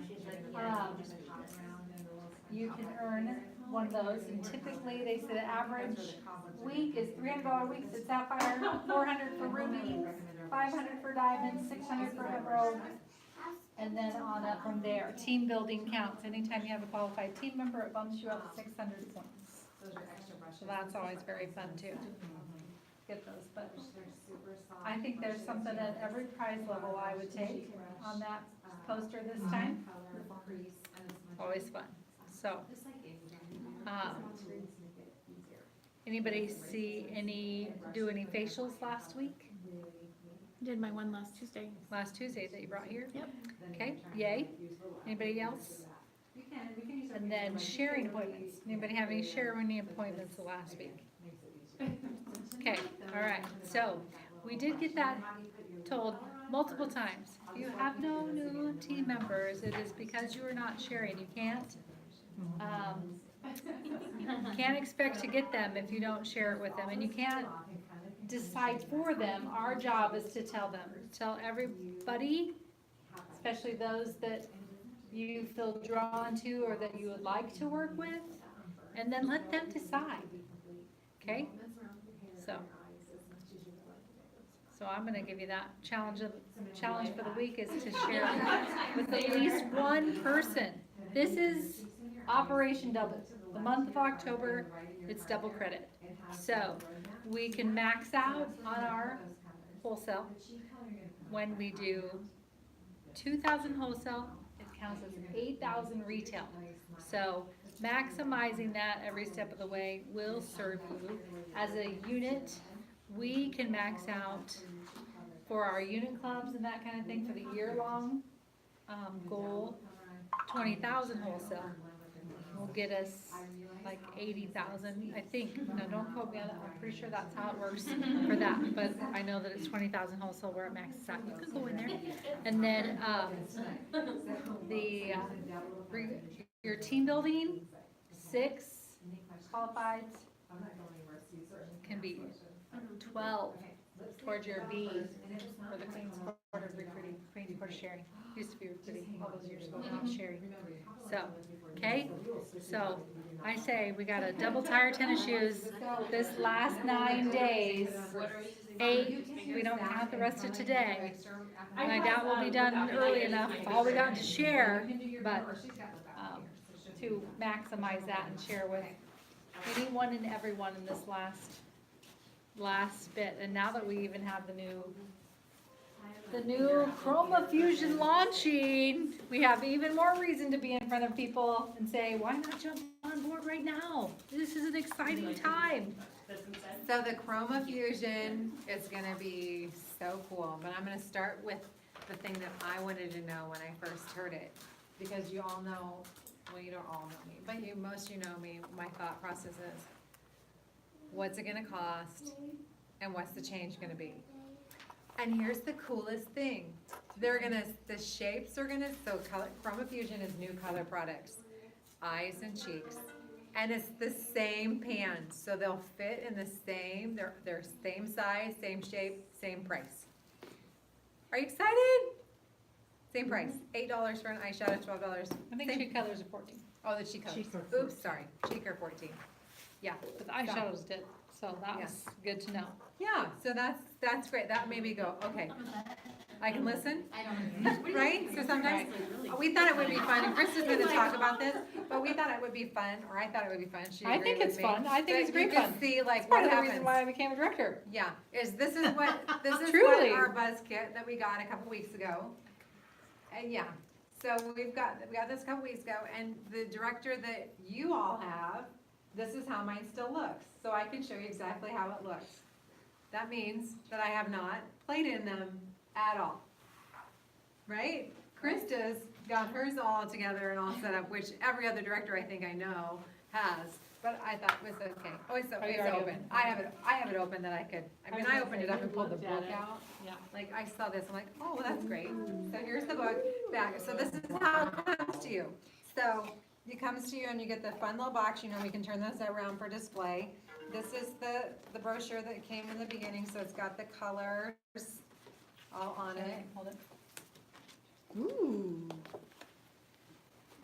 You can earn one of those, and typically, they say the average week is $300 week for Sapphire, 400 for Ruby, 500 for Diamond, 600 for Emerald, and then on up from there. Team building counts. Anytime you have a qualified team member, it bumps you up to 600 points. So that's always very fun too. get those, but I think there's something at every prize level I would take on that poster this time. Always fun, so. Anybody do any facials last week? Did my one last Tuesday. Last Tuesday that you brought here? Yep. Okay, yay. Anybody else? And then sharing appointments. Anybody have any sharing appointments the last week? Okay, all right, so we did get that told multiple times. If you have no new team members, it is because you are not sharing. You can't expect to get them if you don't share it with them, and you can't decide for them. Our job is to tell everybody, especially those that you feel drawn to or that you would like to work with, and then let them decide, okay? So I'm gonna give you that challenge for the week is to share with at least one person. This is Operation Double. The month of October, it's double credit. So we can max out on our wholesale. When we do 2,000 wholesale, it counts as 8,000 retail. So maximizing that every step of the way will serve you. As a unit, we can max out for our unit clubs and that kind of thing for the year-long goal, 20,000 wholesale will get us like 80,000, I think. Now, don't quote me on that. I'm pretty sure that's how it works for that, but I know that it's 20,000 wholesale where it maxes out. You can go in there. And then your team building, 6 qualified can be 12 towards your B for the Queen's Court of Recruiting, Queen's Court of Sharing. Used to be recruiting all those years ago, not sharing. So, okay, so I say we got a double tire tennis shoes this last 9 days. 8, we don't count the rest of today. And I doubt we'll be done early enough, all we got to share, but to maximize that and share with anyone and everyone in this last bit. And now that we even have the new Chroma Fusion launching, we have even more reason to be in front of people and say, why not jump on board right now? This is an exciting time. So the Chroma Fusion is gonna be so cool, but I'm gonna start with the thing that I wanted to know when I first heard it. Because you all know, well, you don't all know me, but most you know me, my thought process is, what's it gonna cost and what's the change gonna be? And here's the coolest thing. The shapes are gonna, so Chroma Fusion is new color products, eyes and cheeks. And it's the same pans, so they'll fit in the same, they're same size, same shape, same price. Are you excited? Same price, $8 for an eyeshadow, $12. I think cheek colors are 14, Oh, the cheek colors. Cheek are Oops, sorry, cheek are 14. Yeah, but the eyeshadows did, so that was good to know. yeah, so that's great. That made me go, okay, I can listen, I don't. right? So sometimes, we thought it would be fun, and Chris is gonna talk about this, but we thought it would be fun, or I thought it would be fun. She I agreed think with it's me. fun. I think it's great But fun. you can see like That's part what of the reason why I happens. became a director. Yeah, this is what Truly. our buzz kit that we got a couple weeks ago. And yeah, so we got this a couple weeks ago, and the director that you all have, this is how mine still looks. So I can show you exactly how it looks. That means that I have not played in them at all. Right? Krista's got hers all together and all set up, which every other director I think I know has. But I thought it was okay. Oh, it's Are you it's already open. open? I have it open that I could, I opened it up and pulled the book out. Yeah. Like, I saw this, I'm like, oh, well, that's great. So here's the book back. So this is how it comes to you. So it comes to you and you get the fun little box, you know, we can turn those around for display. This is the brochure that came in the beginning, so it's got the colors all on it. Hold it. Ooh.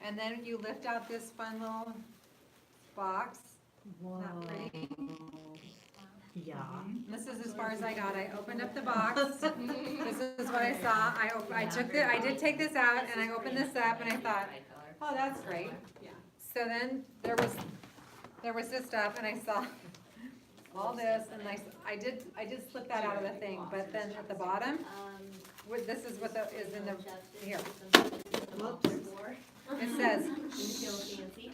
And then you lift out this fun little box. Isn't that pretty? Yeah. This is as far as I got. I opened up the box. This is what I saw. I did take this out and I opened this up and I thought, oh, that's great. So then there was this stuff and I saw all this, and I did slip that out of the thing, but then at the bottom, this is what is in the, here. It says,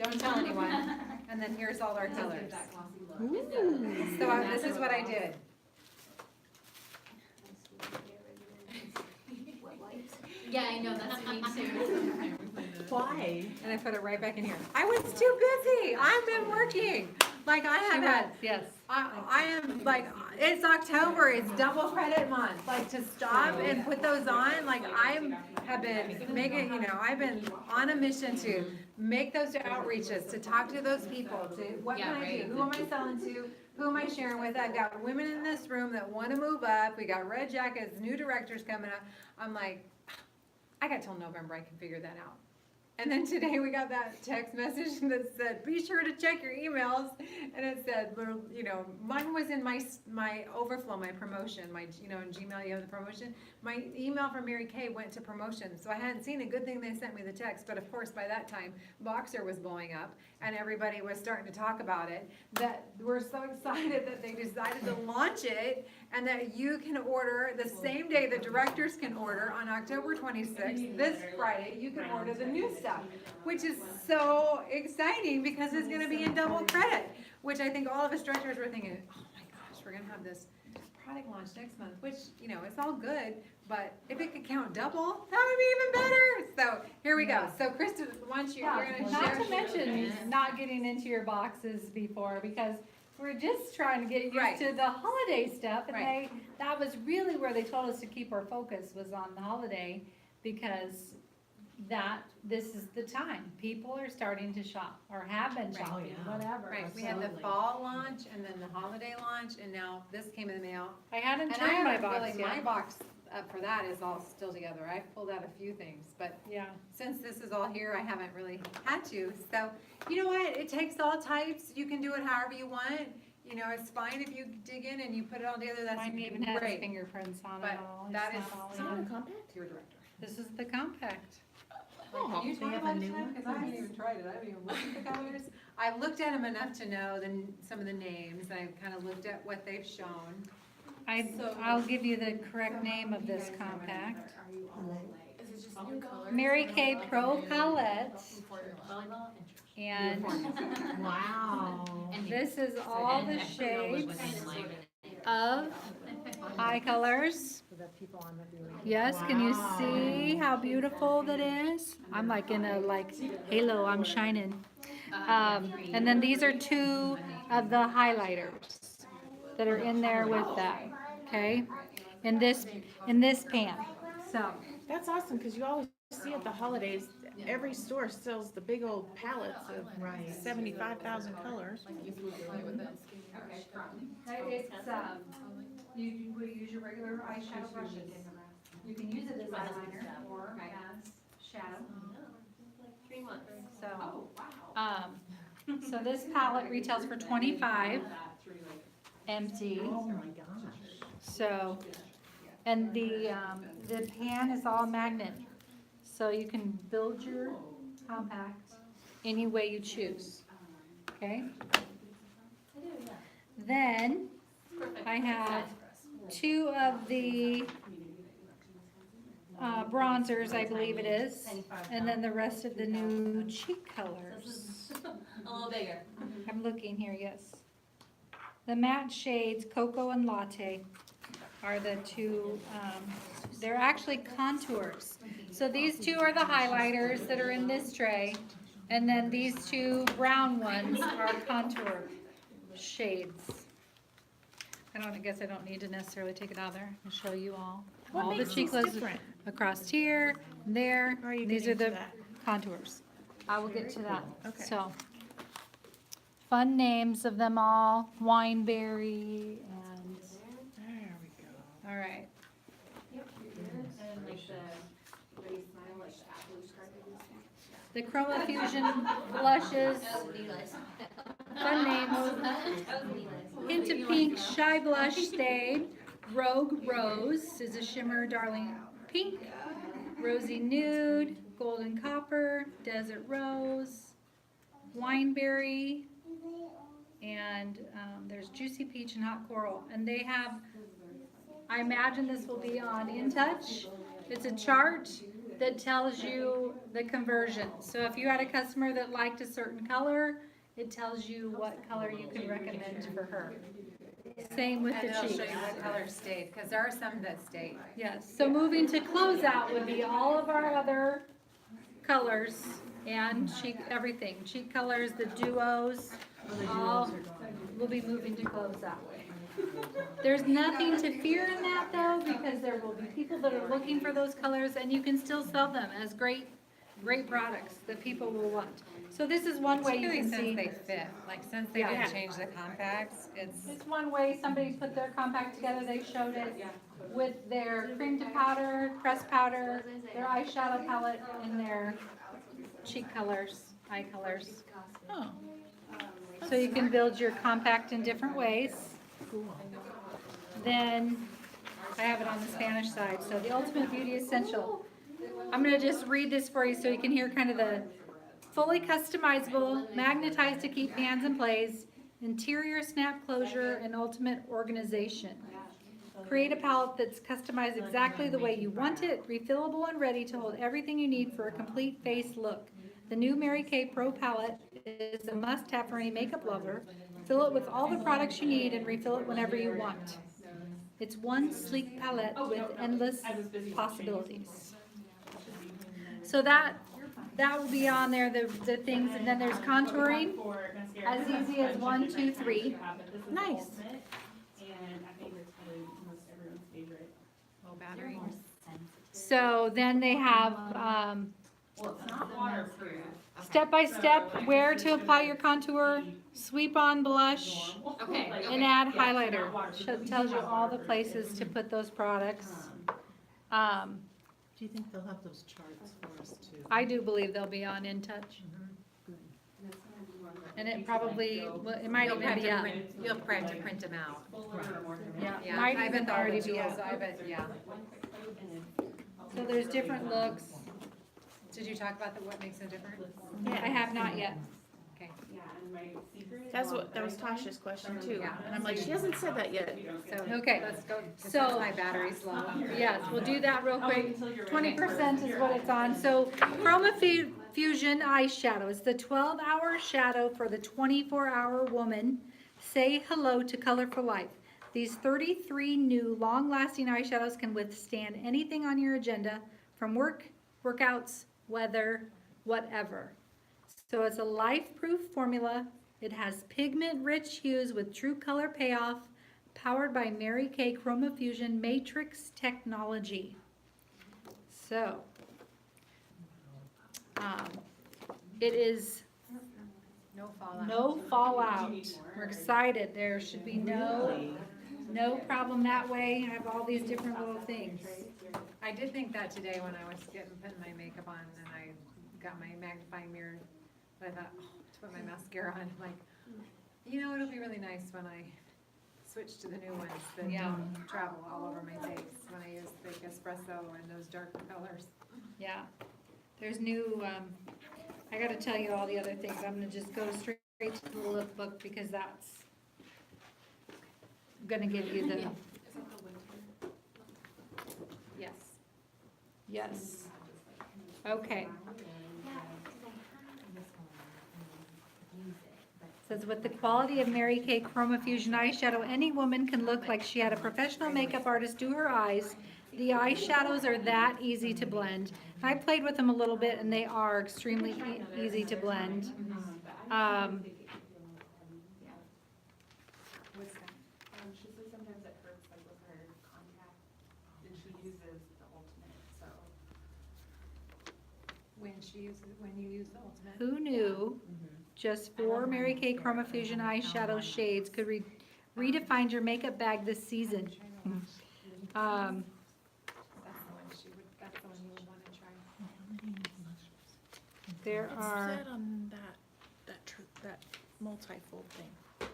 don't tell anyone, and then here's all our colors. So this is what I did. Yeah, I know, that's me too. Why? And I put it right back in here. I was too busy. I've been working. Like I have had, Yes. I am like, it's October, it's double credit month. Like to stop and put those on, like have been making, I've been on a mission to make those outreaches, to talk to those people, to what can I do? Who am I selling to? Who am I sharing with? I've got women in this room that want to move up. We got Red Jackets, new directors coming up. I'm like, I got till November, I can figure that out. And then today we got that text message that said, be sure to check your emails. And it said, mine was in my overflow, my promotion, in Gmail you have the promotion. My email from Mary Kay went to promotion. So I hadn't seen a good thing they sent me the text. But of course, by that time, Boxer was blowing up and everybody was starting to talk about it. That we're so excited that they decided to launch it and that you can order the same day the directors can order on October 26th, this Friday, you can order the new stuff, which is so exciting because it's gonna be in double credit, which I think all of us directors were thinking, oh my gosh, we're gonna have this product launch next month, which, it's all good, but if it could count double, that would be even better. So here we go. So Krista, once you're gonna Not share. to mention not getting into your boxes before, because we're just trying to get used Right. to the holiday stuff, and Right. that was really where they told us to keep our focus was on the holiday, because this is the time. People are starting to shop, or have been Right. shopping, Oh, yeah. whatever. Right, we had the fall launch and then the holiday launch, and now this came in the mail. I hadn't And I turned my haven't box really, my yet. box for that is all still together. I pulled out a few things, but Yeah. since this is all here, I haven't really had to. So, you know what? It takes all types. You can do it however you want. It's fine if you dig in and you put it all together. That's Mine even has great. fingerprints on But it all. It's that not is all not in. compact? Your director. This is the compact. Can you they talk have about a it new tonight? one? Because I haven't even tried it. I haven't even looked at the colors. I've looked at them enough to know some of the names. I've kind of looked at what they've shown. I'll give you the correct name of this compact. Is it just new colors? Mary Kay Pro Palette, Formula. and Wow. this is all the shades of eye colors. Yes, can you see how beautiful that is? I'm like in a halo, I'm shining. And then these are two of the highlighters that are in there with that, okay? In this pan, so. That's awesome, because you always see at the holidays, every store sells the big old palettes of Right. 75,000 colors. It's, you would use your regular eyeshadow brushes. You can use it as eyeliner or as shadow. 3 months. So this palette retails for $25, empty. Oh my gosh. So, and the pan is all magnet, so you can build your compact any way you choose, okay? Then, I have two of the bronzers, I believe it is, and then the rest of the new cheek colors. A little bigger. I'm looking here, yes. The matte shades, Cocoa and Latte, are the two, they're actually contours. So these two are the highlighters that are in this tray, and then these two brown ones are contour shades. I guess I don't need to necessarily take it out there and show you all. What All the makes cheek these glows different? across here, there, Or are you these are getting the to that? contours. I will get to that, Okay. so. Fun names of them all, Wineberry and, There we go. all right. And like the very stylish apple scarf. The Chroma Fusion blushes, That was Levi's. fun names. That was Levi's. Hint of Pink Shy Blush Stayed. Rogue Rose is a shimmer darling pink. Rosy Nude, Golden Copper, Desert Rose, Wineberry, and there's Juicy Peach and Hot Coral. And they have, I imagine this will be on InTouch. It's a chart that tells you the conversion. So if you had a customer that liked a certain color, it tells you what color you can recommend for her. Same with And the it'll show cheeks. you what color stayed, because there are some that stayed. Yes, so moving to closeout would be all of our other colors and cheek, everything. Cheek colors, the duos, all will be moving to closeout. There's nothing to fear in that though, because there will be people that are looking for those colors and you can still sell them as great products that people will want. So this is one way you Particularly can since see. they fit, like since they Yeah. didn't change the compacts, it's, It's one way somebody put their compact together, they showed it with their cream to powder, pressed powder, their eyeshadow palette, and their cheek colors, eye colors. Oh, So you can build your compact in different ways. Then, I have it on the Spanish side, so the Ultimate Beauty Essential. I'm gonna just read this for you so you can hear kind of the fully customizable, magnetized to keep hands in place, interior snap closure, and ultimate organization. Create a palette that's customized exactly the way you want it, refillable and ready to hold everything you need for a complete face look. The new Mary Kay Pro palette is a must-have for any makeup lover. Fill it with all the products you need and refill it whenever you want. It's one sleek palette with endless possibilities. So that will be on there, the things, and then there's contouring, as easy as 1, 2, 3. nice. And I think it's probably most everyone's favorite. low battery. So then they have, Well, it's not waterproof. step-by-step where to apply your contour, sweep on blush, Okay, and add highlighter. Tells you all the places to put those products. Do you think they'll have those charts for us too? I do believe they'll be on InTouch. And it probably, it might You'll even have be to up. print, you'll have to print them out. Yeah, Yeah, might I bet even they'll already have be tools, up. I bet, yeah. So there's different looks. Did you talk about what makes it different? I have not yet. Okay, Yeah, and my secret. That was Tasha's question too. Yeah. And I'm like, she hasn't said that yet. so, Okay. let's go, 'cause So- that's my battery's low. Yes, we'll do that real quick. 20% is what it's on. So Chroma Fusion eyeshadow. It's the 12-hour shadow for the 24-hour woman. Say hello to colorful life. These 33 new long-lasting eyeshadows can withstand anything on your agenda, from work, workouts, weather, whatever. So it's a life-proof formula. It has pigment-rich hues with true color payoff, powered by Mary Kay Chroma Fusion Matrix technology. So, it is No fallout. no fallout. We're excited. There should be no problem that way. I have all these different little things. I did think that today when I was putting my makeup on and I got my magnifying mirror, but I thought, oh, to put my mascara on, I'm like, you know, it'll be really nice when I switch to the new ones that Yeah. don't travel all over my face, when I use the espresso and those darker colors. Yeah. There's new, I gotta tell you all the other things. I'm gonna just go straight to the lookbook because that's gonna give you the, yes. Yes. Okay. Says with the quality of Mary Kay Chroma Fusion eyeshadow, any woman can look like she had a professional makeup artist do her eyes. The eyeshadows are that easy to blend. I played with them a little bit and they are extremely easy to blend. What's that? She says sometimes it hurts like with her contact, and she uses the ultimate, so. When you use the ultimate? Who knew just 4 Mary Kay Chroma Fusion eyeshadow shades could redefine your makeup bag this season? That's the one you would want to try. There It are, said on that multi-fold thing.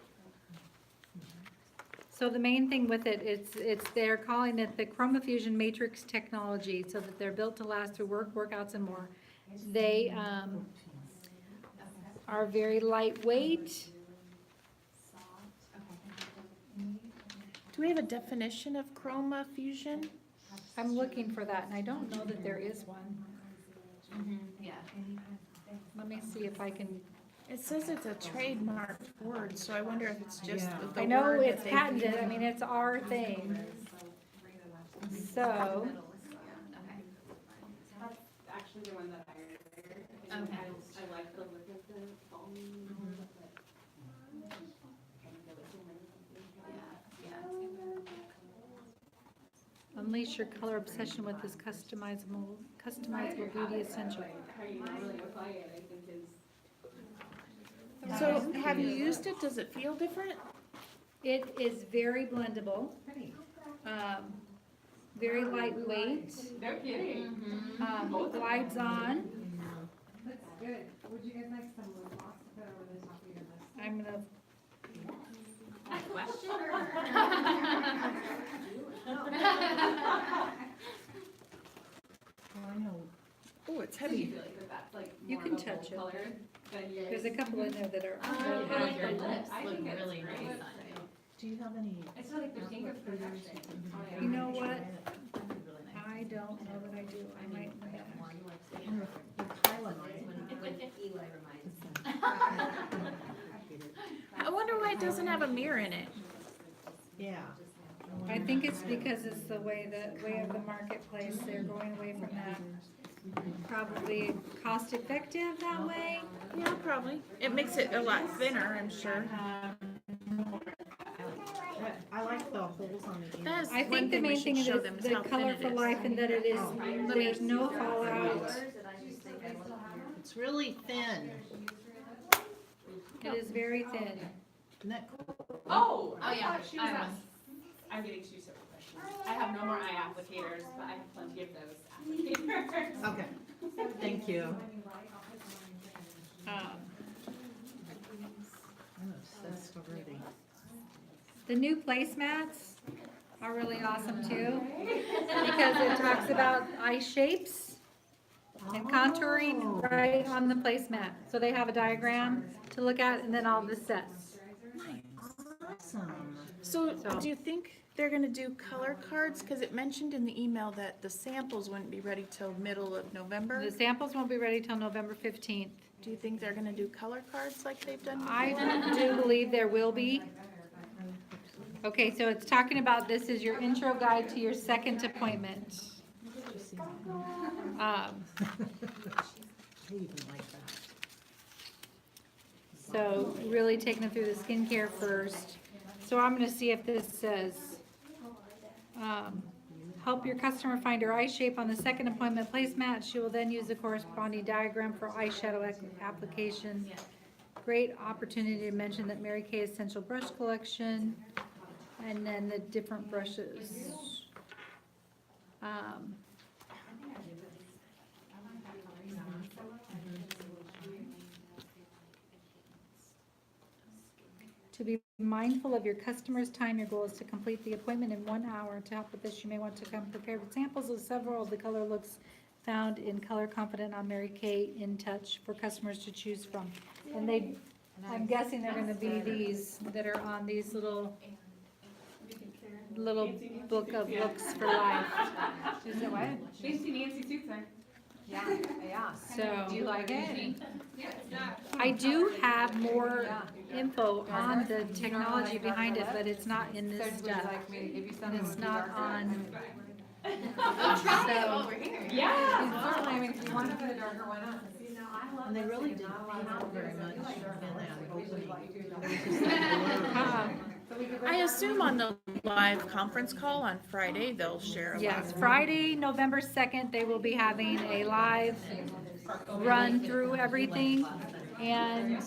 so the main thing with it, they're calling it the Chroma Fusion Matrix technology, so that they're built to last through work, workouts, and more. They are very lightweight, Do we have a definition of chroma fusion? I'm looking for that, and I don't know that there is one. Yeah. Let me see if I can, It says it's a trademarked word, so I wonder if it's just Yeah. the I know word that it's they patented, use. I mean, it's our thing. So, That's actually the one that I ordered. I like the look of the foam. unleash your color obsession with this customizable beauty essential. How you normally apply it, I think is. So have you used it? Does it feel different? It is very blendable, very lightweight, No kidding. glides on. That's good. Would you guys like some lip gloss to put over the top of your lips? I'm gonna, I know. Oh, it's Do you heavy. feel like that's like You more can of a touch bold it. color than yours? there's a couple in there that are. Your really lips I look think it's really great. nice. Do you have any? I feel like there's ink of perfection. You know what? I don't know that I do. I might. I wonder why it doesn't have a mirror in it. Yeah. I think it's because it's the way of the marketplace. They're going away from that. Probably cost effective that way. Yeah, probably. It makes it a lot thinner, I'm sure. I like the holes on the end. That's I one think the thing we main should thing is show them is the how thin color it for is. life and that it is, there's no fallout. It's really thin. It is very thin. Isn't that cool? Oh, I yeah, thought she was I asked. I'm getting two separate questions. I have no more eye applicators, but I have plenty of those applicators. Okay. Thank you. Um, I'm obsessed already. The new placemats are really awesome too, because it talks about eye shapes and contouring right on the placemat. So they have a diagram to look at and then all the sets. Awesome. So So- do you think they're gonna do color cards? Cause it mentioned in the email that the samples wouldn't be ready till middle of November. The samples won't be ready till November 15th. Do you think they're gonna do color cards like they've done before? I do believe there will be. Okay, so it's talking about this is your intro guide to your second appointment. I even like that. So really taking them through the skincare first. So I'm gonna see if this says, help your customer find her eye shape on the second appointment placemat. She will then use the corresponding diagram for eyeshadow application. Great opportunity to mention that Mary Kay Essential Brush Collection, and then the different brushes. To be mindful of your customer's time, your goal is to complete the appointment in 1 hour. To help with this, you may want to come prepared with samples of several of the color looks found in Color Confident on Mary Kay In Touch for customers to choose from. And they, I'm guessing they're gonna be these that are on these little book of looks for life. Is it what? Fancy Nancy suits are. Yeah. So, Do you like it? I do have more info on the technology behind it, but it's not in this Would you stuff. like me to give you some? It's not on, While we're here. Yeah. Certainly, I mean, if you want to put a darker one on. And they really didn't have very much in that opening. There was just a blur. I assume on the live conference call on Friday, they'll share a lot. yes, Friday, November 2nd, they will be having a live run through everything. And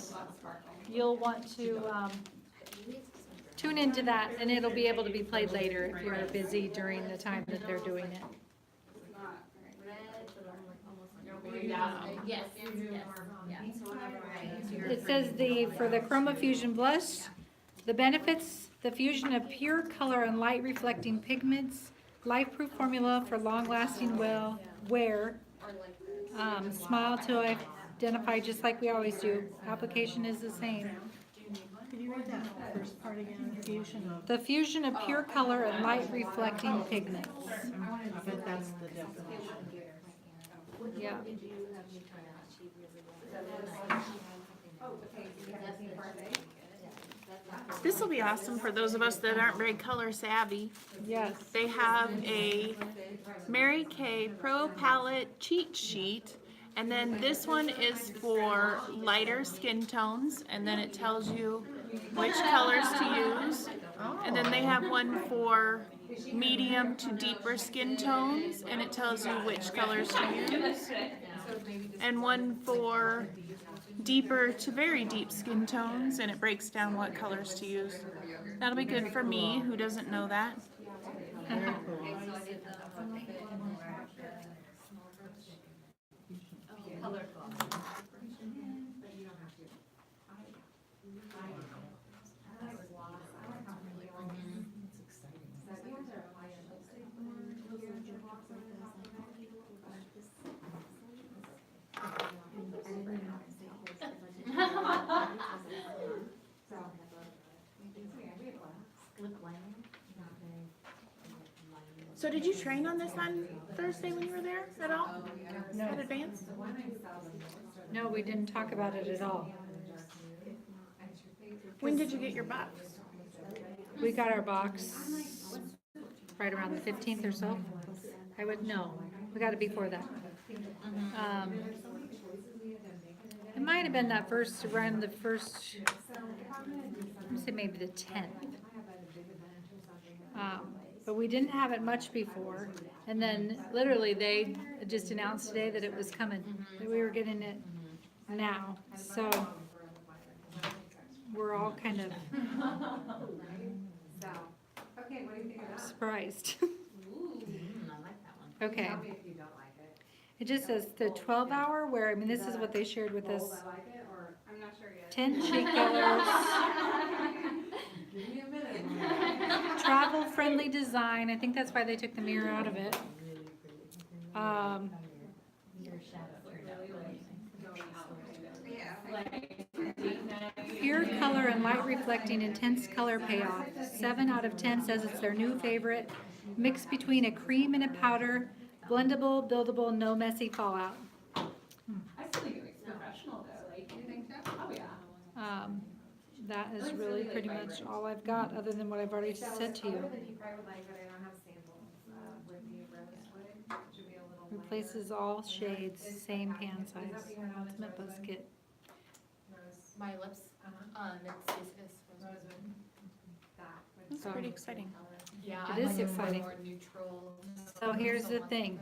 you'll want to, tune into that, and it'll be able to be played later if you're busy during the time that they're doing it. Yes, yes, yeah. It says for the Chroma Fusion Blush, the benefits, the fusion of pure color and light reflecting pigments, life-proof formula for long-lasting wear, smile to identify just like we always do. Application is the same. Can you read that first part again, fusion of, The fusion of pure color and light reflecting pigments. I bet that's the definition. Yeah. Did you have me turn out? She really This will be awesome for those of us that aren't very color savvy. Yes. They have a Mary Kay Pro Palette cheat sheet, and then this one is for lighter skin tones, and then it tells you which colors to use. And then they have one for medium to deeper skin tones, and it tells you which colors to use. And one for deeper to very deep skin tones, and it breaks down what colors to use. That'll be good for me, who doesn't know that. Very cool. So did you train on this on Thursday when you were there at all? No. At Advance? No, we didn't talk about it at all. When did you get your box? We got our box right around the 15th or so. We got it before that. It might have been that first, around the first, let me say maybe the 10th. But we didn't have it much before. And then literally they just announced today that it was coming, that we were getting it now. So we're all kind of Okay, what do you think of that? surprised. I like that one. Okay. Tell me if you don't like it. It just says the 12-hour where, I mean, this is what they shared with us. Bold, I like it, or I'm not sure yet. 10 shade colors, give me a minute. travel-friendly design. I think that's why they took the mirror out of it. Pure color and light reflecting intense color payoff. 7 out of 10 says it's their new favorite. Mix between a cream and a powder. Blendable, buildable, no messy fallout. I still think it looks professional though, like, you think so? Oh, yeah. That is really pretty much all I've got, other than what I've already said to you. That you probably would like, but I don't have samples, would be rosewood, which would be a little lighter. Replaces all shades, same pan size. Ultimate Buzz Kit. Rose, My lips, it's rosewood, that would. That's pretty exciting. Yeah, It I is like it exciting. more neutral. So here's the thing.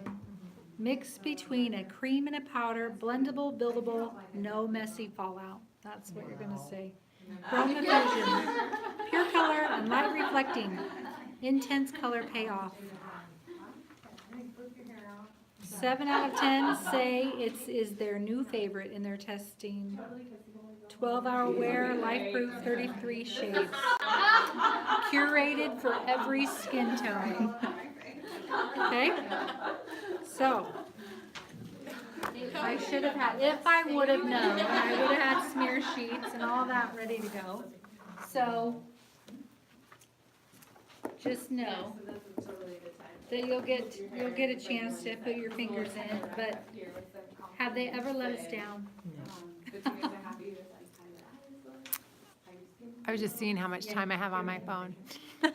Mix between a cream and a powder, blendable, buildable, no messy fallout. That's what you're gonna say. Chroma Fusion, pure color and light reflecting, intense color payoff. 7 out of 10 say is their new favorite in their testing. 12-hour wear, life-proof, 33 shades. Curated for every skin tone. Okay? So, I should have had, if I would have known, I would have had smear sheets and all that ready to go. So, just know So this is totally the time. that you'll get a chance to put your fingers in it, but Here with the have they ever let us down? But you guys are happy with like kind of I was just seeing how much time I have on my phone. So,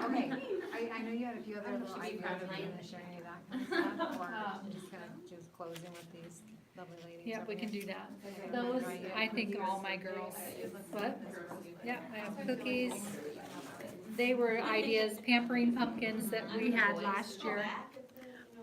okay, I know you had a few other little ideas, are you gonna share any of that kind of stuff, or just gonna just close in with these lovely ladies? Yeah, over we can here? do that. Those, I think all my girls, what? Yeah, I have cookies. They were ideas, pampering pumpkins that we had last year.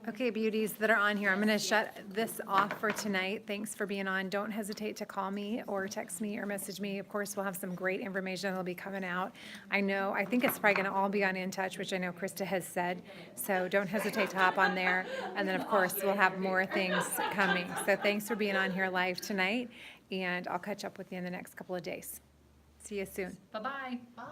Okay, beauties that are on here, I'm gonna shut this off for tonight. Thanks for being on. Don't hesitate to call me or text me or message me. Of course, we'll have some great information that'll be coming out. I think it's probably gonna all be on In Touch, which I know Krista has said. So don't hesitate to hop on there. And then, of course, we'll have more things coming. So thanks for being on here live tonight, and I'll catch up with you in the next couple of days. See you soon. Bye-bye. Bye.